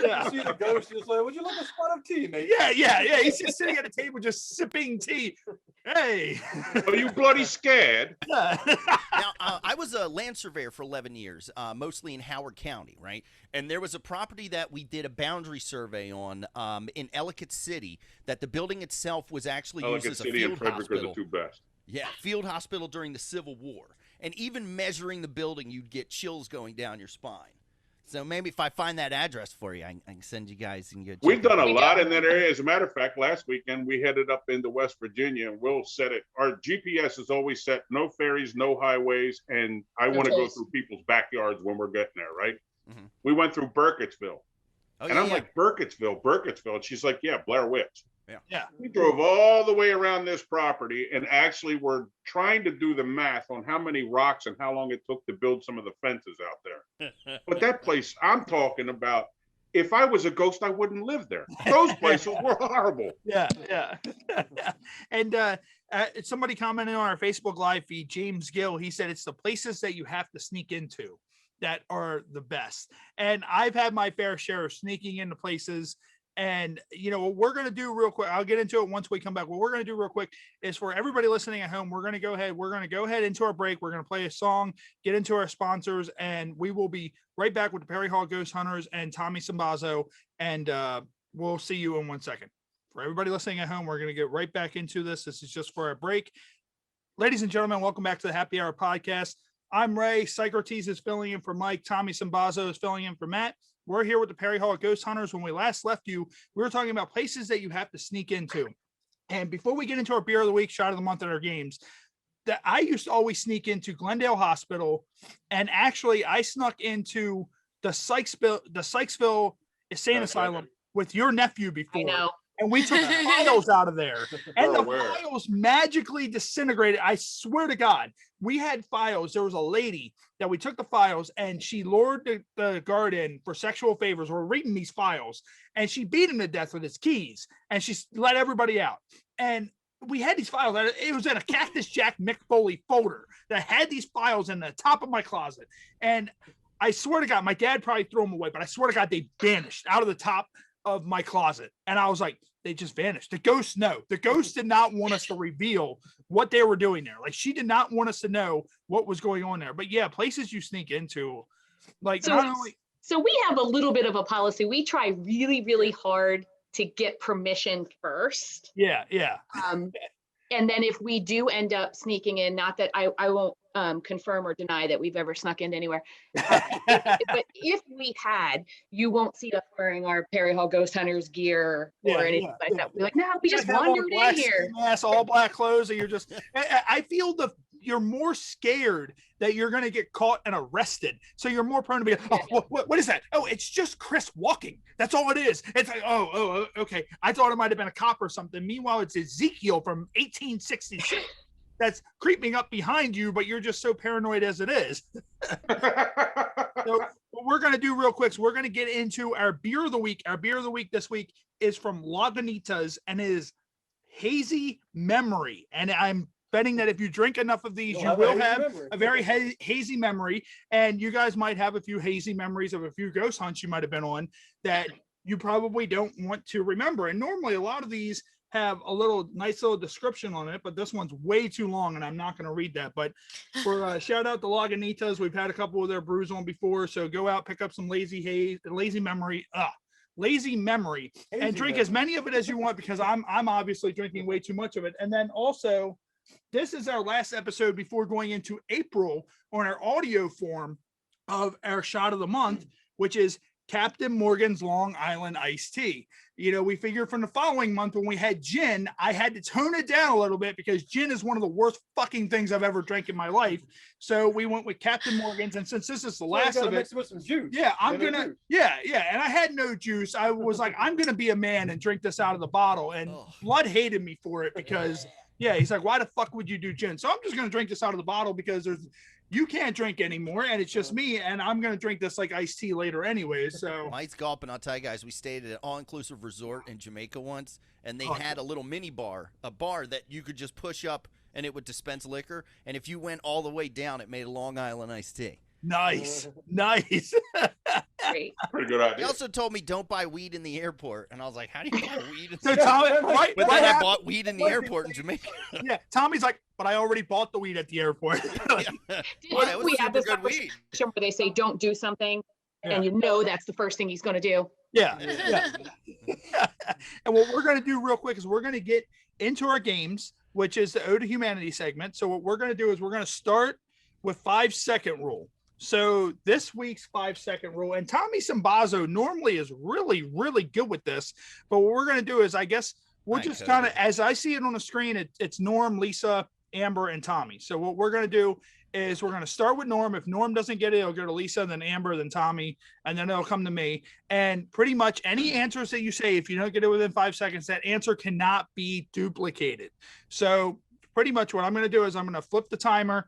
Speaker 6: Yeah. You see the ghost, it's like, would you like a spot of tea, mate?
Speaker 1: Yeah. He's just sitting at a table just sipping tea. Hey.
Speaker 2: Are you bloody scared?
Speaker 3: Now, I was a land surveyor for 11 years, mostly in Howard County, right? And there was a property that we did a boundary survey on in Ellicott City, that the building itself was actually used as a field hospital.
Speaker 2: Are the two best.
Speaker 3: Yeah, field hospital during the Civil War. And even measuring the building, you'd get chills going down your spine. So maybe if I find that address for you, I can send you guys and
Speaker 2: We've done a lot in that area. As a matter of fact, last weekend we headed up into West Virginia, and we'll set it. Our GPS is always set no ferries, no highways, and I want to go through people's backyards when we're getting there, right? Mm-hmm. We went through Burkittsville, and I'm like, Burkittsville. And she's like, yeah, Blair Witch.
Speaker 1: Yeah.
Speaker 2: We drove all the way around this property, and actually we're trying to do the math on how many rocks and how long it took to build some of the fences out there. But that place, I'm talking about, if I was a ghost, I wouldn't live there. Those places were horrible.
Speaker 1: Yeah. And somebody commented on our Facebook Live feed, James Gill, he said it's the places that you have to sneak into that are the best. And I've had my fair share of sneaking into places. And what we're going to do real quick, I'll get into it once we come back. What we're going to do real quick is, for everybody listening at home, we're going to go ahead into our break. We're going to play a song, get into our sponsors, and we will be right back with the Perry Hall Ghost Hunters and Tommy Sinbazo. And we'll see you in 1 second. For everybody listening at home, we're going to get right back into this. This is just for a break. Ladies and gentlemen, welcome back to the Happy Hour podcast. I'm Ray. Psycrotes is filling in for Mike. Tommy Sinbazo is filling in for Matt. We're here with the Perry Hall Ghost Hunters. When we last left you, we were talking about places that you have to sneak into. And before we get into our beer of the week, shot of the month, and our games, that I used to always sneak into Glendale Hospital. And actually, I snuck into the Sykesville Insane Asylum with your nephew before.
Speaker 4: I know.
Speaker 1: And we took the files out of there, and the files magically disintegrated. I swear to God, we had files. There was a lady that we took the files, and she lured the guard in for sexual favors. We're reading these files, and she beat him to death with his keys, and she let everybody out. And we had these files. It was in a Cactus Jack Mick Foley folder that had these files in the top of my closet. And I swear to God, my dad probably threw them away, but I swear to God, they vanished out of the top of my closet. And I was like, they just vanished. The ghost, no. The ghost did not want us to reveal what they were doing there. Like, she did not want us to know what was going on there. But yeah, places you sneak into, like,
Speaker 4: so,
Speaker 1: not only.
Speaker 4: So we have a little bit of a policy. We try really, really hard to get permission first.
Speaker 1: Yeah.
Speaker 4: And then if we do end up sneaking in, not that I won't confirm or deny that we've ever snuck in anywhere, but if we had, you won't see us wearing our Perry Hall Ghost Hunters gear or anything like that. We're like, no, we just wandered in here.
Speaker 1: Mask, all black clothes, and you're just. I feel you're more scared that you're going to get caught and arrested. So you're more prone to be, oh, what is that? Oh, it's just Chris walking. That's all it is. It's like, oh, okay. I thought it might have been a cop or something. Meanwhile, it's Ezekiel from 1866 that's creeping up behind you, but you're just so paranoid as it is. So what we're going to do real quick is we're going to get into our beer of the week. Our beer of the week this week is from Lagunitas and is Hazy Memory. And I'm betting that if you drink enough of these, you will have a very hazy memory. And you guys might have a few hazy memories of a few ghost hunts you might have been on that you probably don't want to remember. And normally a lot of these have a nice little description on it, but this one's way too long and I'm not going to read that. But for shout out to Lagunitas, we've had a couple of their brews on before. So go out, pick up some lazy memory, and drink as many of it as you want, because I'm obviously drinking way too much of it. And then also, this is our last episode before going into April on our audio form of our shot of the month, which is Captain Morgan's Long Island iced tea. You know, we figured from the following month when we had gin, I had to tone it down a little bit because gin is one of the worst fucking things I've ever drank in my life. So we went with Captain Morgan's, and since this is the last of it,
Speaker 6: mix it with some juice.
Speaker 1: Yeah, I'm gonna, yeah. And I had no juice. I was like, I'm gonna be a man and drink this out of the bottle. And Blood hated me for it because, yeah, he's like, why the fuck would you do gin? So I'm just gonna drink this out of the bottle because you can't drink anymore, and it's just me, and I'm gonna drink this like iced tea later anyways. So
Speaker 3: Mike's gulping. I'll tell you guys, we stayed at an all-inclusive resort in Jamaica once, and they had a little mini bar, a bar that you could just push up and it would dispense liquor, and if you went all the way down, it made a Long Island iced tea.
Speaker 1: Nice.
Speaker 4: Great.
Speaker 2: Pretty good idea.
Speaker 3: He also told me don't buy weed in the airport, and I was like, how do you buy weed?
Speaker 1: So Tommy,
Speaker 3: but then I bought weed in the airport in Jamaica.
Speaker 1: Yeah, Tommy's like, but I already bought the weed at the airport.
Speaker 4: We have this conversation where they say don't do something, and you know that's the first thing he's going to do.
Speaker 1: Yeah. And what we're going to do real quick is we're going to get into our games, which is the Ode to Humanity segment. So what we're going to do is we're going to start with 5-second rule. So this week's 5-second rule, and Tommy Sinbazo normally is really, really good with this, but what we're going to do is, I guess we'll just kind of, as I see it on the screen, it's Norm, Lisa, Amber, and Tommy. So what we're going to do is we're going to start with Norm. If Norm doesn't get it, it'll go to Lisa, then Amber, then Tommy, and then it'll come to me. And pretty much any answers that you say, if you don't get it within 5 seconds, that answer cannot be duplicated. So pretty much what I'm going to do is I'm going to flip the timer.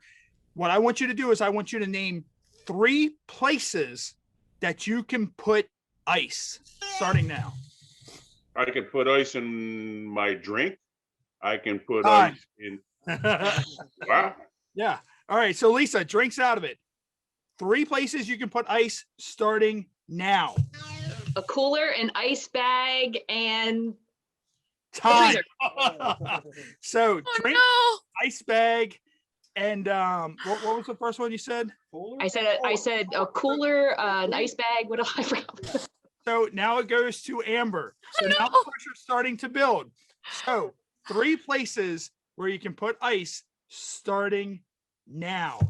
Speaker 1: What I want you to do is I want you to name 3 places that you can put ice, starting now.
Speaker 2: I can put ice in my drink. I can put ice in. Wow.
Speaker 1: Yeah. All right. So Lisa, drinks out of it. 3 places you can put ice, starting now.
Speaker 4: A cooler, an ice bag, and
Speaker 1: time. So drink, ice bag, and what was the first one you said?
Speaker 4: I said a cooler, an ice bag. What else? I forgot.
Speaker 1: So now it goes to Amber. So now the pressure's starting to build. So 3 places where you can put ice, starting now.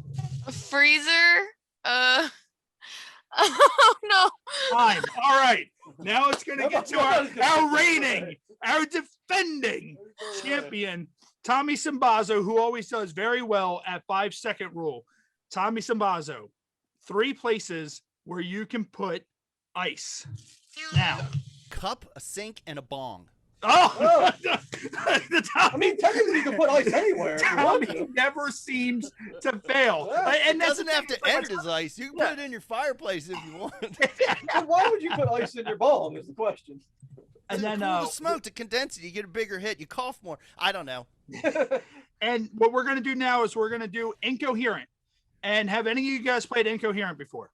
Speaker 5: A freezer. Oh no.
Speaker 1: Time. All right. Now it's going to get to our reigning, our defending champion, Tommy Sinbazo, who always does very well at 5-second rule. Tommy Sinbazo, 3 places where you can put ice. Now.
Speaker 3: Cup, a sink, and a bong.
Speaker 1: Oh!
Speaker 6: I mean, technically you can put ice anywhere.
Speaker 1: Tommy never seems to fail.
Speaker 3: And it doesn't have to end as ice. You can put it in your fireplace if you want.
Speaker 6: But why would you put ice in your bong is the question.
Speaker 3: And then the smoke to condense it, you get a bigger hit, you cough more. I don't know.
Speaker 1: And what we're going to do now is we're going to do Incoherent. And have any of you guys played Incoherent before?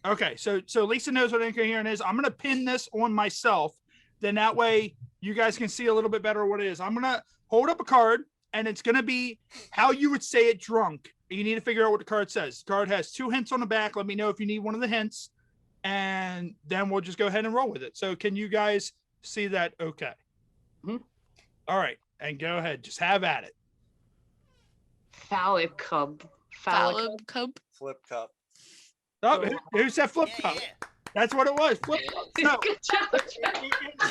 Speaker 1: Okay, so Lisa knows what Incoherent is. I'm going to pin this on myself. Then that way you guys can see a little bit better what it is. I'm going to hold up a card, and it's going to be how you would say it drunk. You need to figure out what the card says. The card has 2 hints on the back. Let me know if you need one of the hints, and then we'll just go ahead and roll with it. So can you guys see that? Okay.
Speaker 4: Mm-hmm.
Speaker 1: All right, and go ahead. Just have at it.
Speaker 4: Phallic cub.
Speaker 5: Phallic cup.
Speaker 7: Flip cup.
Speaker 1: Oh, who said flip
Speaker 3: Yeah,
Speaker 1: cup?
Speaker 3: yeah.
Speaker 1: That's what it was. Flip cup. So,
Speaker 4: Good job,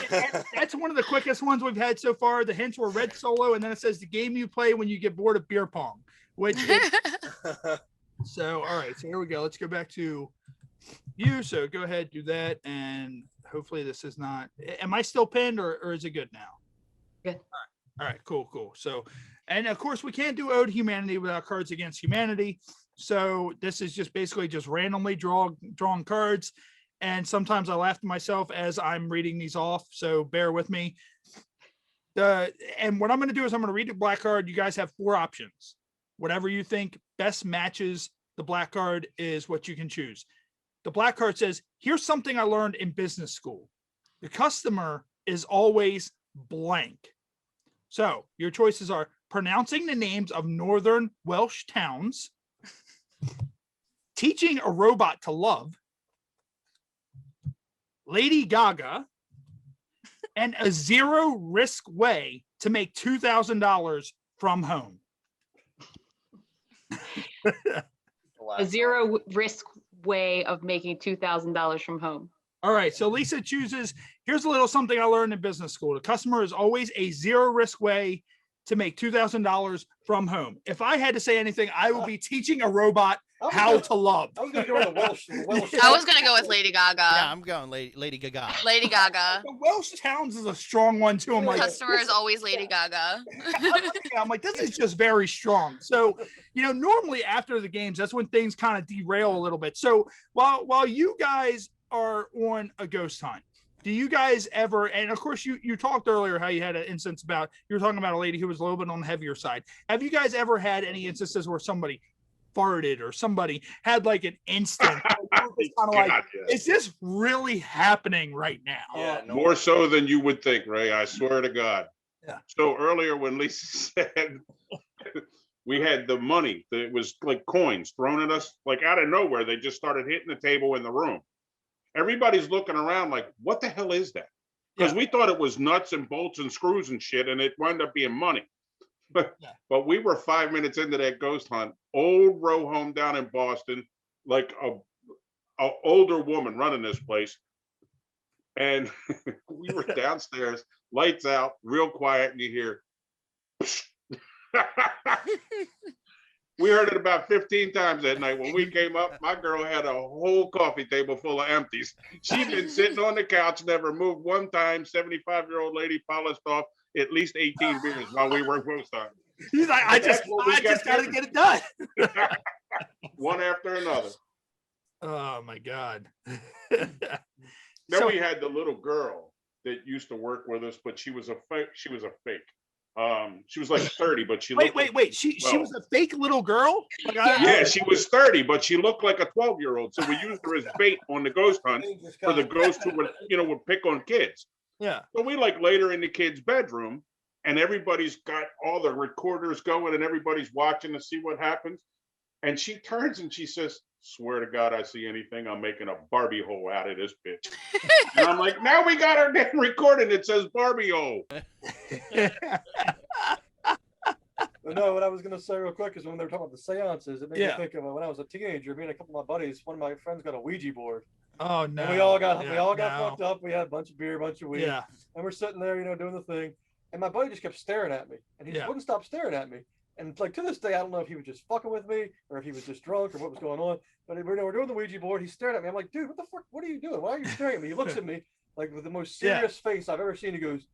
Speaker 4: Jeff.
Speaker 1: that's one of the quickest ones we've had so far. The hints were red solo, and then it says the game you play when you get bored of beer pong. So, all right. So here we go. Let's go back to you. So go ahead, do that, and hopefully this is not. Am I still pinned, or is it good now?
Speaker 4: Good.
Speaker 1: All right. Cool. So, and of course we can't do Ode to Humanity without Cards Against Humanity. So this is just basically just randomly drawn cards. And sometimes I laugh to myself as I'm reading these off. So bear with me. And what I'm going to do is I'm going to read the black card. You guys have 4 options. Whatever you think best matches the black card is what you can choose. The black card says, here's something I learned in business school. The customer is always blank. So your choices are pronouncing the names of Northern Welsh towns, teaching a robot to love, Lady Gaga, and a zero risk way to make $2,000 from home.
Speaker 4: A zero risk way of making $2,000 from home.
Speaker 1: All right. So Lisa chooses, here's a little something I learned in business school. The customer is always a zero risk way to make $2,000 from home. If I had to say anything, I would be teaching a robot how to love.
Speaker 6: I was going to go with the Welsh.
Speaker 5: I was gonna go with Lady Gaga.
Speaker 3: Yeah, I'm going Lady Gaga.
Speaker 5: Lady Gaga.
Speaker 1: The Welsh towns is a strong one too. I'm like,
Speaker 5: Customer is always Lady Gaga.
Speaker 1: I'm like, this is just very strong. So, normally after the games, that's when things kind of derail a little bit. So while you guys are on a ghost hunt, do you guys ever, and of course you talked earlier how you had an instance about, you were talking about a lady who was a little bit on the heavier side. Have you guys ever had any instances where somebody farted or somebody had like an instant kind of like, is this really happening right now?
Speaker 7: Yeah,
Speaker 2: More so than you would think, Ray. I swear to God.
Speaker 1: Yeah.
Speaker 2: So earlier when Lisa said we had the money, that it was like coins thrown at us, like out of nowhere, they just started hitting the table in the room. Everybody's looking around like, what the hell is that? Because we thought it was nuts and bolts and screws and shit, and it wound up being money. But we were 5 minutes into that ghost hunt, old row home down in Boston, like a older woman running this place. And we were downstairs, lights out, real quiet, and you hear, we heard it about 15 times that night. When we came up, my girl had a whole coffee table full of empties. She'd been sitting on the couch, never moved one time, 75-year-old lady polished off at least 18 beers while we were ghost hunting.
Speaker 1: He's like, I just got to get it done.
Speaker 2: One after another.
Speaker 1: Oh my God.
Speaker 2: Then we had the little girl that used to work with us, but she was a fake. She was like 30, but she looked
Speaker 1: wait. She was a fake little girl? Like,
Speaker 2: yeah, she was 30, but she looked like a 12-year-old. So we used her as bait on the ghost hunt for the ghosts who would pick on kids.
Speaker 1: Yeah.
Speaker 2: So we later in the kid's bedroom, and everybody's got all the recorders going and everybody's watching to see what happens. And she turns and she says, swear to God, I see anything, I'm making a Barbie hole out of this bitch. And I'm like, now we got our damn recording. It says Barbie hole.
Speaker 6: But no, what I was going to say real quick is when they were talking about the seances, it made me think of when I was a teenager, me and a couple of my buddies, one of my friends got a Ouija board.
Speaker 1: Oh no!
Speaker 6: And we all got fucked up. We had a bunch of beer, a bunch of weed, and we're sitting there, doing the thing. And my buddy just kept staring at me, and he just wouldn't stop staring at me. And like to this day, I don't know if he was just fucking with me or if he was just drunk or what was going on. But we're doing the Ouija board. He's staring at me. I'm like, dude, what the fuck? What are you doing? Why are you staring at me? He looks at me like with the most serious face I've ever seen. He goes,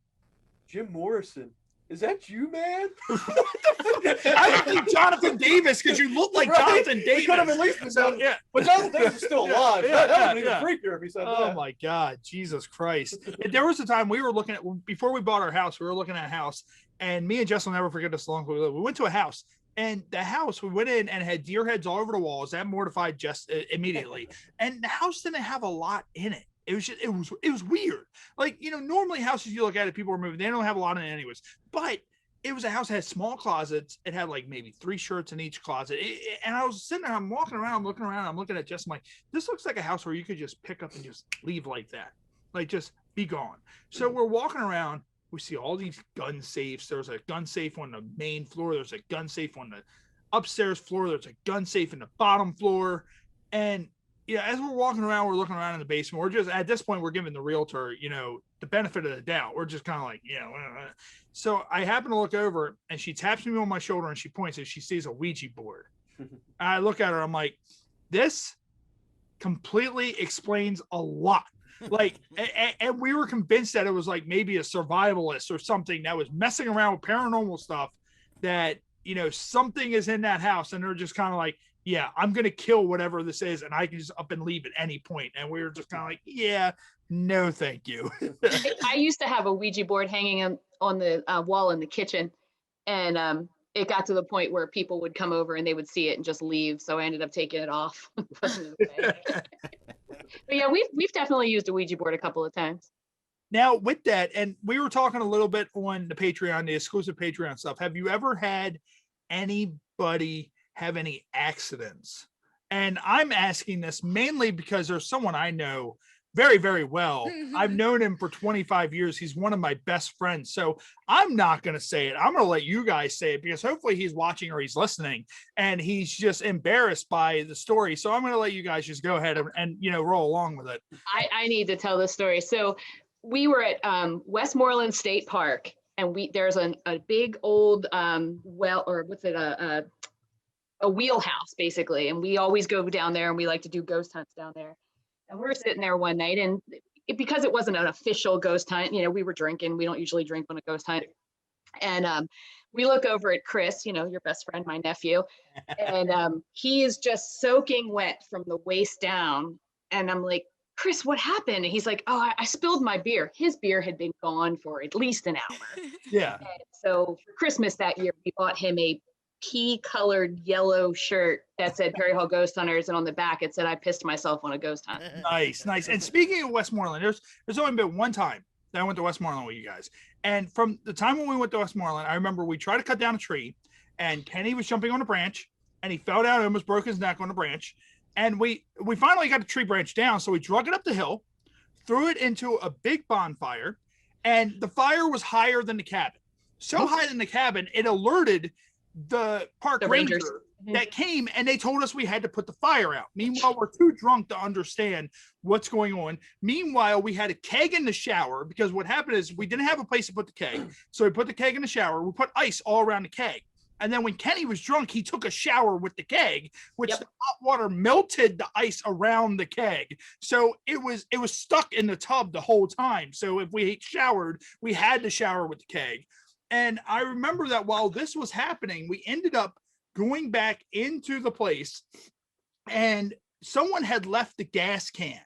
Speaker 6: Jim Morrison. Is that you, man?
Speaker 1: I think Jonathan Davis, because you look like Jonathan Davis.
Speaker 6: Could have at least been done. But Jonathan Davis is still alive. That would have been even freakier if he said that.
Speaker 1: Oh my God, Jesus Christ! There was a time we were looking at, before we bought our house, we were looking at a house, and me and Jess will never forget this long as we live. We went to a house, and the house, we went in and had deer heads all over the walls. That mortified Jess immediately. And the house didn't have a lot in it. It was just, it was weird. Like, normally houses you look at it, people are moving, they don't have a lot in it anyways. But it was a house that had small closets. It had like maybe 3 shirts in each closet. And I was sitting there, I'm walking around, I'm looking at Jess. I'm like, this looks like a house where you could just pick up and just leave like that. Like just be gone. So we're walking around, we see all these gun safes. There's a gun safe on the main floor. There's a gun safe on upstairs floor. There's a gun safe in the bottom floor. And yeah, as we're walking around, we're looking around in the basement. We're just, at this point, we're giving the realtor, the benefit of the doubt. We're just kind of like, So I happen to look over and she taps me on my shoulder and she points and she sees a Ouija board. I look at her, I'm like, this completely explains a lot. Like, and we were convinced that it was like maybe a survivalist or something that was messing around with paranormal stuff, that, something is in that house, and they're just kind of like, yeah, I'm going to kill whatever this is, and I can just up and leave at any point. And we were just kind of like, yeah, no, thank you.
Speaker 4: I used to have a Ouija board hanging on the wall in the kitchen, and it got to the point where people would come over and they would see it and just leave. So I ended up taking it off. But yeah, we've definitely used a Ouija board a couple of times.
Speaker 1: Now, with that, and we were talking a little bit on the Patreon, the exclusive Patreon stuff. Have you ever had anybody have any accidents? And I'm asking this mainly because there's someone I know very, very well. I've known him for 25 years. He's one of my best friends. So I'm not going to say it. I'm going to let you guys say it, because hopefully he's watching or he's listening and he's just embarrassed by the story. So I'm going to let you guys just go ahead and roll along with it.
Speaker 4: I need to tell this story. So we were at Westmoreland State Park, and there's a big old a wheelhouse basically, and we always go down there and we like to do ghost hunts down there. And we were sitting there one night, and because it wasn't an official ghost hunt, we were drinking. We don't usually drink on a ghost hunt. And we look over at Chris, your best friend, my nephew, and he is just soaking wet from the waist down. And I'm like, Chris, what happened? And he's like, oh, I spilled my beer. His beer had been gone for at least an hour.
Speaker 1: Yeah.
Speaker 4: And so for Christmas that year, we bought him a pea-colored yellow shirt that said Perry Hall Ghost Hunters, and on the back it said, I pissed myself on a ghost hunt.
Speaker 1: Nice. And speaking of Westmoreland, there's only been one time that I went to Westmoreland with you guys. And from the time when we went to Westmoreland, I remember we tried to cut down a tree, and Kenny was jumping on a branch, and he fell down and almost broke his neck on the branch. And we finally got the tree branch down, so we drug it up the hill, threw it into a big bonfire, and the fire was higher than the cabin. So high than the cabin, it alerted the park ranger that came, and they told us we had to put the fire out. Meanwhile, we're too drunk to understand what's going on. Meanwhile, we had a keg in the shower, because what happened is we didn't have a place to put the keg. So we put the keg in the shower. We put ice all around the keg. And then when Kenny was drunk, he took a shower with the keg, which the hot water melted the ice around the keg. So it was stuck in the tub the whole time. So if we showered, we had to shower with the keg. And I remember that while this was happening, we ended up going back into the place, and someone had left the gas can.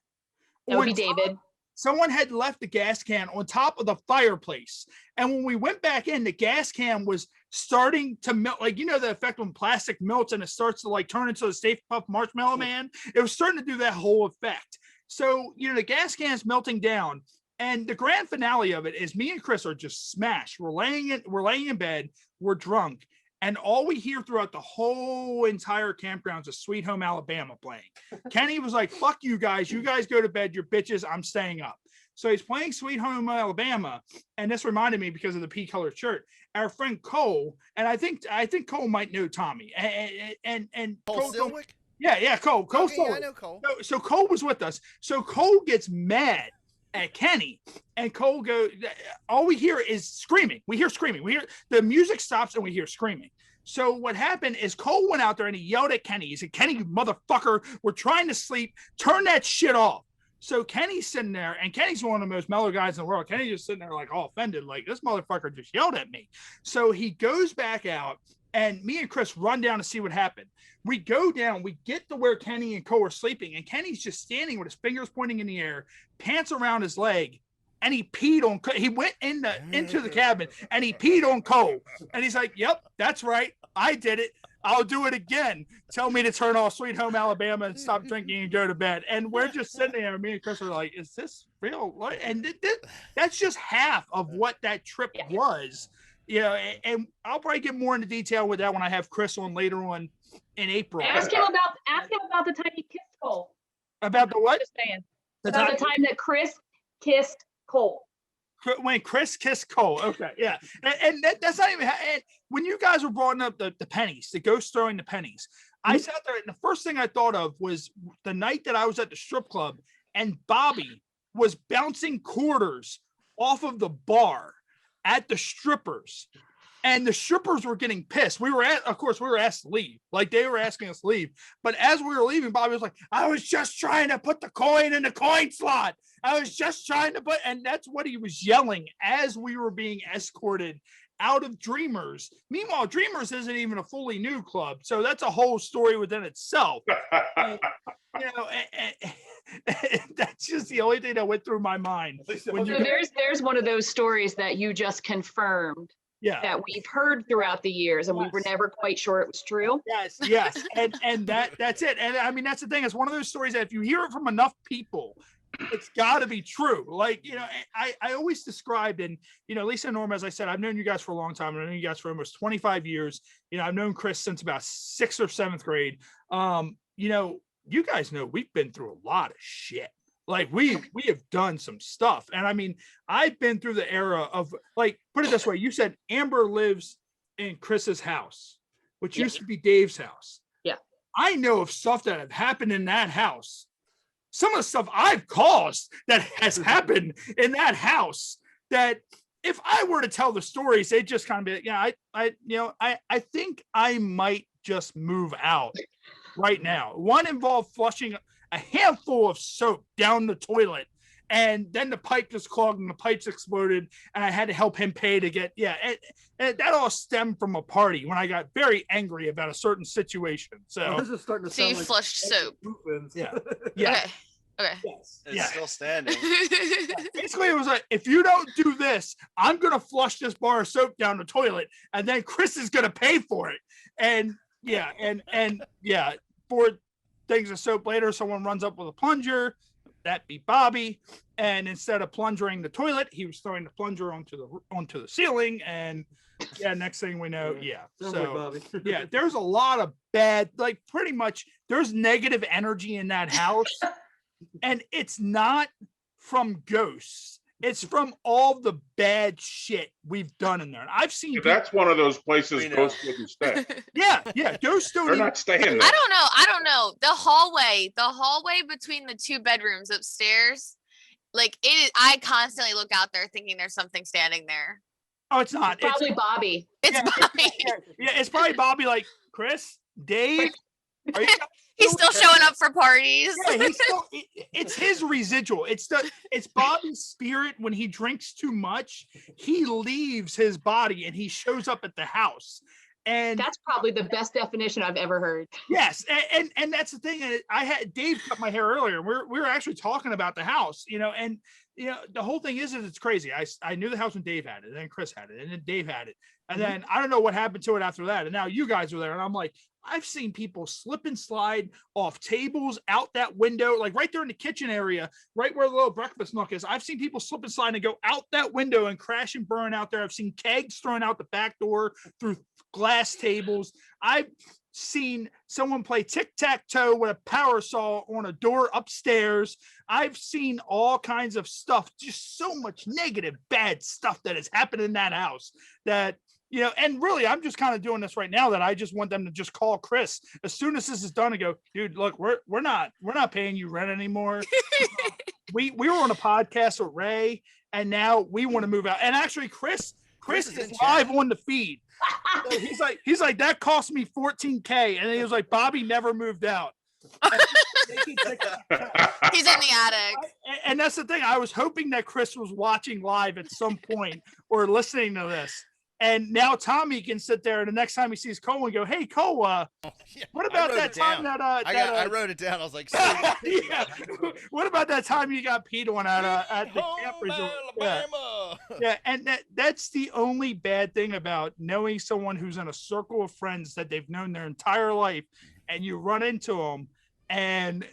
Speaker 4: That would be David.
Speaker 1: Someone had left the gas can on top of the fireplace. And when we went back in, the gas can was starting to melt. Like, the effect when plastic melts and it starts to like turn into a Stay Puft Marshmallow Man. It was starting to do that whole effect. So, the gas can's melting down. And the grand finale of it is me and Chris are just smashed. We're laying in bed. We're drunk. And all we hear throughout the whole entire campground is Sweet Home Alabama playing. Kenny was like, fuck you guys. You guys go to bed. You're bitches. I'm staying up. So he's playing Sweet Home Alabama. And this reminded me, because of the pea-colored shirt, our friend Cole, and I think Cole might know Tommy. And
Speaker 3: Cole Silwick?
Speaker 1: Yeah, Cole. Cole
Speaker 3: okay,
Speaker 1: Silwick.
Speaker 3: I know Cole.
Speaker 1: So Cole was with us. So Cole gets mad at Kenny, and Cole goes, all we hear is screaming. We hear screaming. We hear the music stops and we hear screaming. So what happened is Cole went out there and he yelled at Kenny. He said, Kenny, you motherfucker, we're trying to sleep. Turn that shit off. So Kenny's sitting there, and Kenny's one of the most mellow guys in the world. Kenny's just sitting there like all offended, like, this motherfucker just yelled at me. So he goes back out, and me and Chris run down to see what happened. We go down, we get to where Kenny and Cole are sleeping, and Kenny's just standing with his fingers pointing in the air, pants around his leg, and he peed on Cole. He went into the cabin and he peed on Cole. And he's like, yep, that's right. I did it. I'll do it again. Tell me to turn off Sweet Home Alabama and stop drinking and go to bed. And we're just sitting there, me and Chris are like, is this real? And that's just half of what that trip was. And I'll probably get more into detail with that when I have Chris on later on in April.
Speaker 4: Ask him about the time he kissed Cole.
Speaker 1: About the what?
Speaker 4: Just saying. About the time that Chris kissed Cole.
Speaker 1: when Chris kissed Cole. Okay, yeah, and that's not even. And when you guys were brought up the pennies, the ghost throwing the pennies, I sat there and the first thing I thought of was the night that I was at the strip club and Bobby was bouncing quarters off of the bar at the strippers. And the strippers were getting pissed. Of course, we were asked to leave. Like they were asking us to leave. But as we were leaving, Bobby was like, I was just trying to put the coin in the coin slot. I was just trying to put, and that's what he was yelling as we were being escorted out of Dreamers. Meanwhile, Dreamers isn't even a fully new club. So that's a whole story within itself. And, that's just the only thing that went through my mind.
Speaker 4: There's one of those stories that you just confirmed.
Speaker 1: Yeah,
Speaker 4: that we've heard throughout the years, and we were never quite sure it was true.
Speaker 1: Yes, and that's it. And I mean, that's the thing. It's one of those stories that if you hear it from enough people, it's got to be true. Like, I always described, and Lisa and Norm, as I said, I've known you guys for a long time. I've known you guys for almost 25 years. I've known Chris since about 6th or 7th grade. You guys know we've been through a lot of shit. Like we have done some stuff. And I mean, I've been through the era of, like, put it this way. You said Amber lives in Chris's house, which used to be Dave's house.
Speaker 4: Yeah.
Speaker 1: I know of stuff that have happened in that house. Some of the stuff I've caused that has happened in that house that if I were to tell the stories, they'd just kind of be like, I think I might just move out right now. One involved flushing a handful of soap down the toilet, and then the pipe just clogged and the pipes exploded, and I had to help him pay to get and that all stemmed from a party when I got very angry about a certain situation. So
Speaker 6: this is starting to
Speaker 5: So you
Speaker 6: sound like
Speaker 5: flushed soap.
Speaker 1: yeah.
Speaker 5: Okay.
Speaker 1: Yes.
Speaker 7: It's still standing.
Speaker 1: Basically, it was like, if you don't do this, I'm gonna flush this bar of soap down the toilet, and then Chris is gonna pay for it. And for things of soap later, someone runs up with a plunger. That be Bobby, and instead of plungering the toilet, he was throwing the plunger onto the ceiling, and next thing we know, so there's a lot of bad, like pretty much there's negative energy in that house, and it's not from ghosts. It's from all the bad shit we've done in there. And I've seen
Speaker 2: that's one of those places ghosts wouldn't stay.
Speaker 1: Yeah. Ghosts don't.
Speaker 2: They're not staying there.
Speaker 5: I don't know. The hallway between the 2 bedrooms upstairs, like it is. I constantly look out there thinking there's something standing there.
Speaker 1: Oh, it's not.
Speaker 4: It's probably Bobby.
Speaker 5: It's Bobby.
Speaker 1: It's probably Bobby. Like Chris, Dave. Are you?
Speaker 5: He's still showing up for parties.
Speaker 1: Yeah, it's his residual. It's Bobby's spirit. When he drinks too much, he leaves his body and he shows up at the house. And
Speaker 4: that's probably the best definition I've ever heard.
Speaker 1: Yes, and that's the thing. I had Dave cut my hair earlier. We were actually talking about the house, and the whole thing is it's crazy. I knew the house when Dave had it, and then Chris had it, and then Dave had it, and then I don't know what happened to it after that. And now you guys were there, and I'm like, I've seen people slip and slide off tables out that window, like right there in the kitchen area, right where the little breakfast nook is. I've seen people slip and slide and go out that window and crash and burn out there. I've seen kegs thrown out the back door through glass tables. I've seen someone play tic-tac-toe with a power saw on a door upstairs. I've seen all kinds of stuff, just so much negative, bad stuff that has happened in that house that, and really, I'm just kind of doing this right now that I just want them to just call Chris as soon as this is done and go, dude, look, we're not paying you rent anymore. We were on a podcast with Ray, and now we want to move out. And actually, Chris is live on the feed. So he's like, that cost me $14K, and he was like, Bobby never moved out.
Speaker 5: He's in the attic.
Speaker 1: And that's the thing. I was hoping that Chris was watching live at some point or listening to this. And now Tommy can sit there, and the next time he sees Cole and go, "Hey, Cole, what about that time that
Speaker 3: I wrote it down. I was like,
Speaker 1: yeah. What about that time you got peed on at the camp resort?" Yeah, and that's the only bad thing about knowing someone who's in a circle of friends that they've known their entire life, and you run into them, and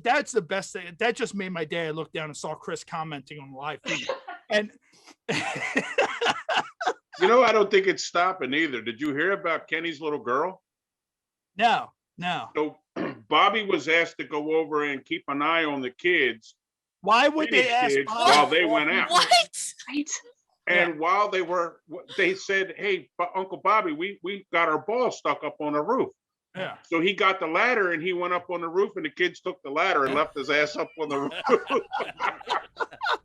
Speaker 1: that's the best thing. That just made my day. I looked down and saw Chris commenting on the live feed, and.
Speaker 2: I don't think it's stopping either. Did you hear about Kenny's little girl?
Speaker 1: No.
Speaker 2: So Bobby was asked to go over and keep an eye on the kids.
Speaker 1: Why would they ask
Speaker 2: while they went out?
Speaker 5: What?
Speaker 4: Right.
Speaker 2: And while they said, "Hey, Uncle Bobby, we got our ball stuck up on the roof."
Speaker 1: Yeah.
Speaker 2: So he got the ladder and he went up on the roof, and the kids took the ladder and left his ass up on the roof.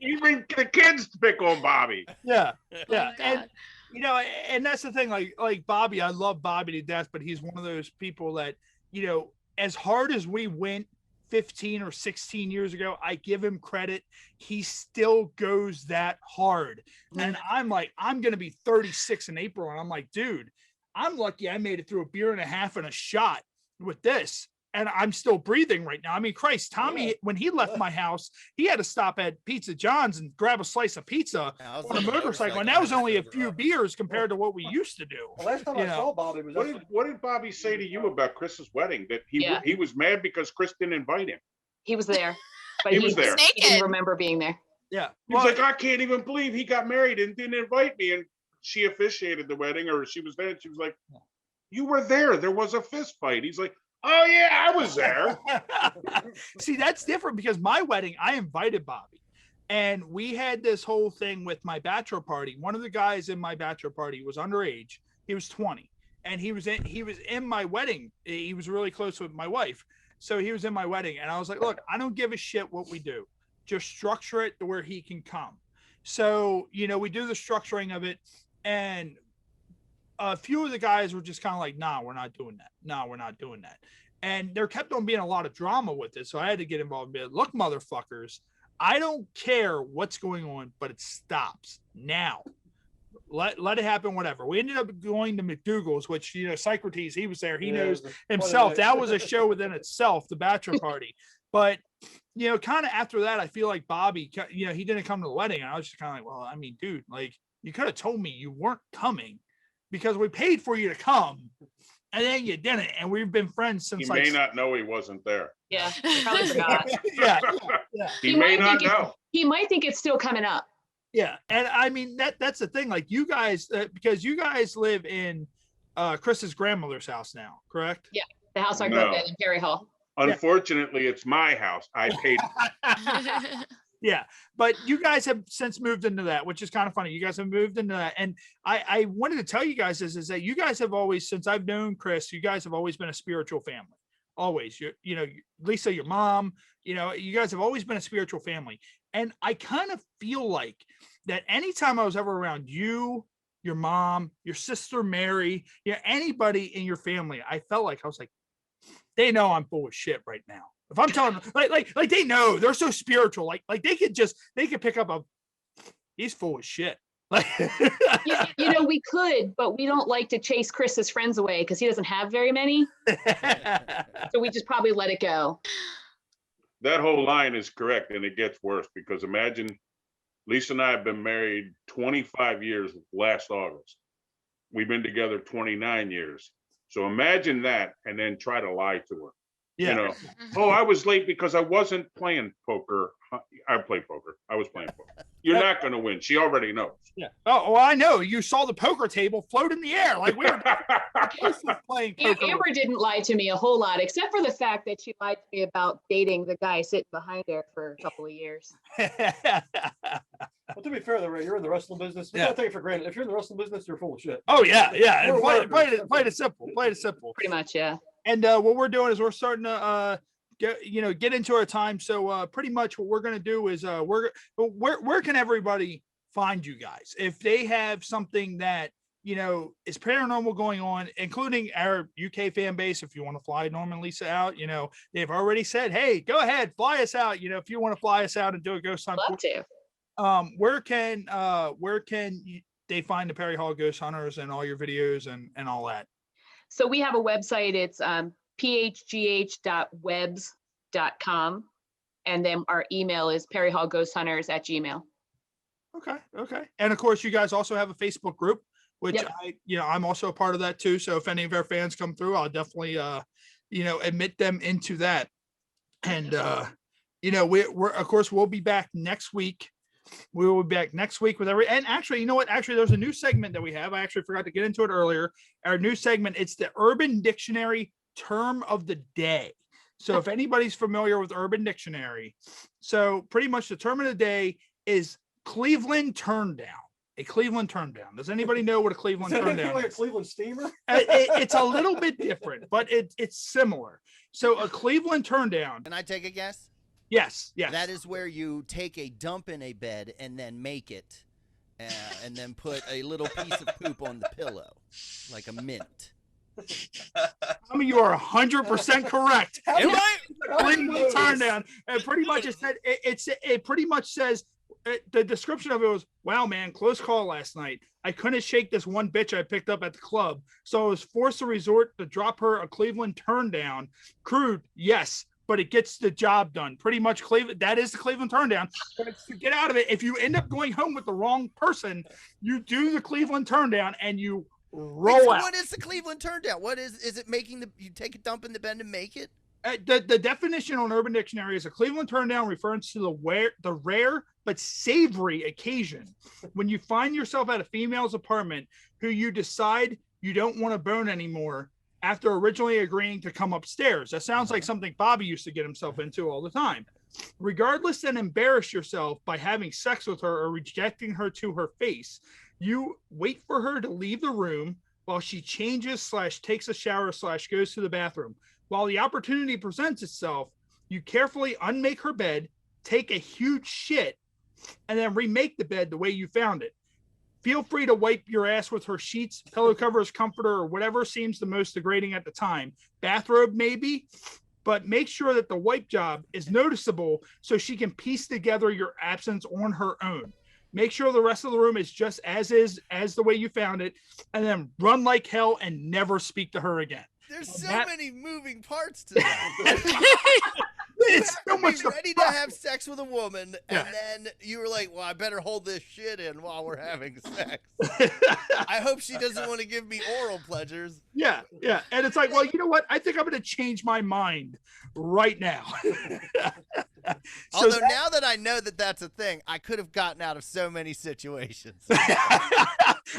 Speaker 2: Even the kids pick on Bobby.
Speaker 1: Yeah.
Speaker 5: Oh
Speaker 1: Yeah.
Speaker 5: my
Speaker 1: And
Speaker 5: God.
Speaker 1: you know, and that's the thing, like Bobby, I love Bobby to death, but he's one of those people that, you know, as hard as we went 15 or 16 years ago, I give him credit. He still goes that hard. And I'm like, I'm going to be 36 in April. And I'm like, dude, I'm lucky I made it through a beer and a half and a shot with this. And I'm still breathing right now. I mean, Christ, Tommy, when he left my house, he had to stop at Pizza John's and grab a slice of pizza on a motorcycle. And that was only a few beers compared to what we used to do.
Speaker 6: The last time I saw Bobby was
Speaker 2: What did Bobby say to you about Chris's wedding? That
Speaker 4: Yeah.
Speaker 2: he was mad because Chris didn't invite him.
Speaker 4: He was there, but
Speaker 2: He was there.
Speaker 4: He didn't
Speaker 5: Naked.
Speaker 4: remember being there.
Speaker 1: Yeah.
Speaker 2: He was like, I can't even believe he got married and didn't invite me. And she officiated the wedding, or she was there. And she was like, you were there. There was a fist fight. He's like, oh yeah, I was there.
Speaker 1: See, that's different because my wedding, I invited Bobby, and we had this whole thing with my bachelor party. One of the guys in my bachelor party was underage. He was 20, and he was in my wedding. He was really close with my wife. So he was in my wedding, and I was like, look, I don't give a shit what we do. Just structure it to where he can come. So, you know, we do the structuring of it, and a few of the guys were just kind of like, nah, we're not doing that. No, we're not doing that. And there kept on being a lot of drama with it. So I had to get involved and be like, look, motherfuckers, I don't care what's going on, but it stops now. Let it happen, whatever. We ended up going to McDougal's, which, you know, Psycrotes, he was there. He knows himself. That was a show within itself, the bachelor party. But, you know, kind of after that, I feel like Bobby, you know, he didn't come to the wedding. And I was just kind of like, well, I mean, dude, like, you could have told me you weren't coming because we paid for you to come. And then you didn't. And we've been friends since
Speaker 2: He may not know he wasn't there.
Speaker 4: Yeah, probably forgot.
Speaker 1: yeah.
Speaker 2: He may not know.
Speaker 4: He might think it's still coming up.
Speaker 1: Yeah. And I mean, that's the thing. Like, you guys, because you guys live in Chris's grandmother's house now, correct?
Speaker 4: Yeah. The house I grew up in Perry Hall.
Speaker 2: Unfortunately, it's my house. I paid.
Speaker 1: Yeah, but you guys have since moved into that, which is kind of funny. You guys have moved into that, and I wanted to tell you guys is that you guys have always, since I've known Chris, you guys have always been a spiritual family. Always, you know, Lisa, your mom, you know, you guys have always been a spiritual family, and I kind of feel like that anytime I was ever around you, your mom, your sister Mary, you know, anybody in your family, I felt like I was like, they know I'm full of shit right now. If I'm telling them, like they know, they're so spiritual, like they could pick up he's full of shit. Like,
Speaker 4: you know, we could, but we don't like to chase Chris's friends away because he doesn't have very many. So we just probably let it go.
Speaker 2: That whole line is correct, and it gets worse because imagine Lisa and I have been married 25 years last August. We've been together 29 years. So imagine that, and then try to lie to her.
Speaker 1: Yeah.
Speaker 2: You know, oh, I was late because I wasn't playing poker. I play poker. I was playing poker. You're not going to win. She already knows.
Speaker 1: Yeah. Oh, well, I know. You saw the poker table float in the air. Like, we were playing poker.
Speaker 4: Amber didn't lie to me a whole lot, except for the fact that she lied to me about dating the guy sitting behind her for a couple of years.
Speaker 6: Well, to be fair, though, Ray, you're in the wrestling business. We
Speaker 1: Yeah.
Speaker 6: don't take it for granted. If you're in the wrestling business, you're full of shit.
Speaker 1: Oh, yeah. Yeah. And
Speaker 6: We're
Speaker 1: play
Speaker 6: workers.
Speaker 1: it simple. Play it simple.
Speaker 4: Pretty much, yeah.
Speaker 1: And what we're doing is we're starting to get into our time. So pretty much what we're going to do is where can everybody find you guys if they have something that, you know, is paranormal going on, including our UK fan base? If you want to fly Norm and Lisa out, you know, they've already said, hey, go ahead, fly us out. You know, if you want to fly us out and do a ghost hunt,
Speaker 4: Love to.
Speaker 1: where can they find the Perry Hall Ghost Hunters and all your videos and all that?
Speaker 4: So we have a website. It's phgh.webs.com. And then our email is perryhallghosthunters@gmail.com.
Speaker 1: Okay. And of course, you guys also have a Facebook group, which
Speaker 4: Yep.
Speaker 1: I'm also a part of that too. So if any of our fans come through, I'll definitely, admit them into that. And, we're of course, we'll be back next week. We will be back next week with and actually, you know what? Actually, there's a new segment that we have. I actually forgot to get into it earlier. Our new segment, it's the Urban Dictionary Term of the Day. So if anybody's familiar with Urban Dictionary, so pretty much the term of the day is Cleveland turn down. A Cleveland turn down. Does anybody know what a Cleveland
Speaker 6: Is that
Speaker 1: turn
Speaker 6: anything
Speaker 1: down
Speaker 6: like a
Speaker 1: is?
Speaker 6: Cleveland steamer?
Speaker 1: It's a little bit different, but it's similar. So a Cleveland turn down.
Speaker 3: Can I take a guess?
Speaker 1: Yes.
Speaker 3: That is where you take a dump in a bed and then make it, and then put a little piece of poop on the pillow, like a mint.
Speaker 1: I mean, you are 100% correct.
Speaker 3: Am I?
Speaker 1: Cleveland turn down. And pretty much it pretty much says, the description of it was, wow, man, close call last night. I couldn't shake this one bitch I picked up at the club, so I was forced to resort to drop her a Cleveland turn down. Crude, yes, but it gets the job done. Pretty much Cleveland, that is the Cleveland turn down. But to get out of it, if you end up going home with the wrong person, you do the Cleveland turn down and you roll out.
Speaker 3: What is the Cleveland turn down? What is it making you take a dump in the bed and make it?
Speaker 1: The definition on Urban Dictionary is a Cleveland turn down refers to the rare but savory occasion when you find yourself at a female's apartment who you decide you don't want to bone anymore after originally agreeing to come upstairs. That sounds like something Bobby used to get himself into all the time. Regardless, and embarrass yourself by having sex with her or rejecting her to her face. You wait for her to leave the room while she changes / takes a shower / goes to the bathroom. While the opportunity presents itself, you carefully unmake her bed, take a huge shit, and then remake the bed the way you found it. Feel free to wipe your ass with her sheets, pillow covers, comforter, or whatever seems the most degrading at the time. Bathrobe, maybe, but make sure that the wipe job is noticeable so she can piece together your absence on her own. Make sure the rest of the room is just as the way you found it, and then run like hell and never speak to her again.
Speaker 3: There's so many moving parts to that.
Speaker 1: It's so much
Speaker 3: ready to have sex with a woman, and then you were like, well, I better hold this shit in while we're having sex. I hope she doesn't want to give me oral pleasures.
Speaker 1: Yeah. And it's like, well, you know what? I think I'm going to change my mind right now.
Speaker 3: Although now that I know that that's a thing, I could have gotten out of so many situations.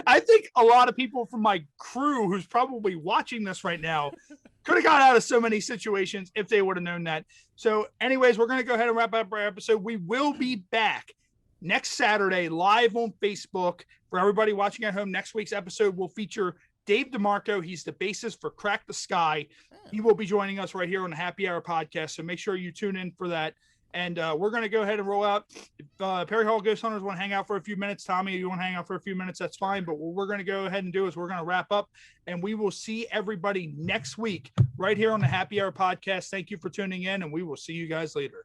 Speaker 1: I think a lot of people from my crew who's probably watching this right now could have got out of so many situations if they would have known that. So anyways, we're going to go ahead and wrap up our episode. We will be back next Saturday live on Facebook. For everybody watching at home, next week's episode will feature Dave DeMarco. He's the bassist for Crack the Sky. He will be joining us right here on the Happy Hour podcast. So make sure you tune in for that. And we're going to go ahead and roll out. If Perry Hall Ghost Hunters want to hang out for a few minutes, Tommy, if you want to hang out for a few minutes, that's fine. But what we're going to go ahead and do is we're going to wrap up, and we will see everybody next week right here on the Happy Hour podcast. Thank you for tuning in, and we will see you guys later.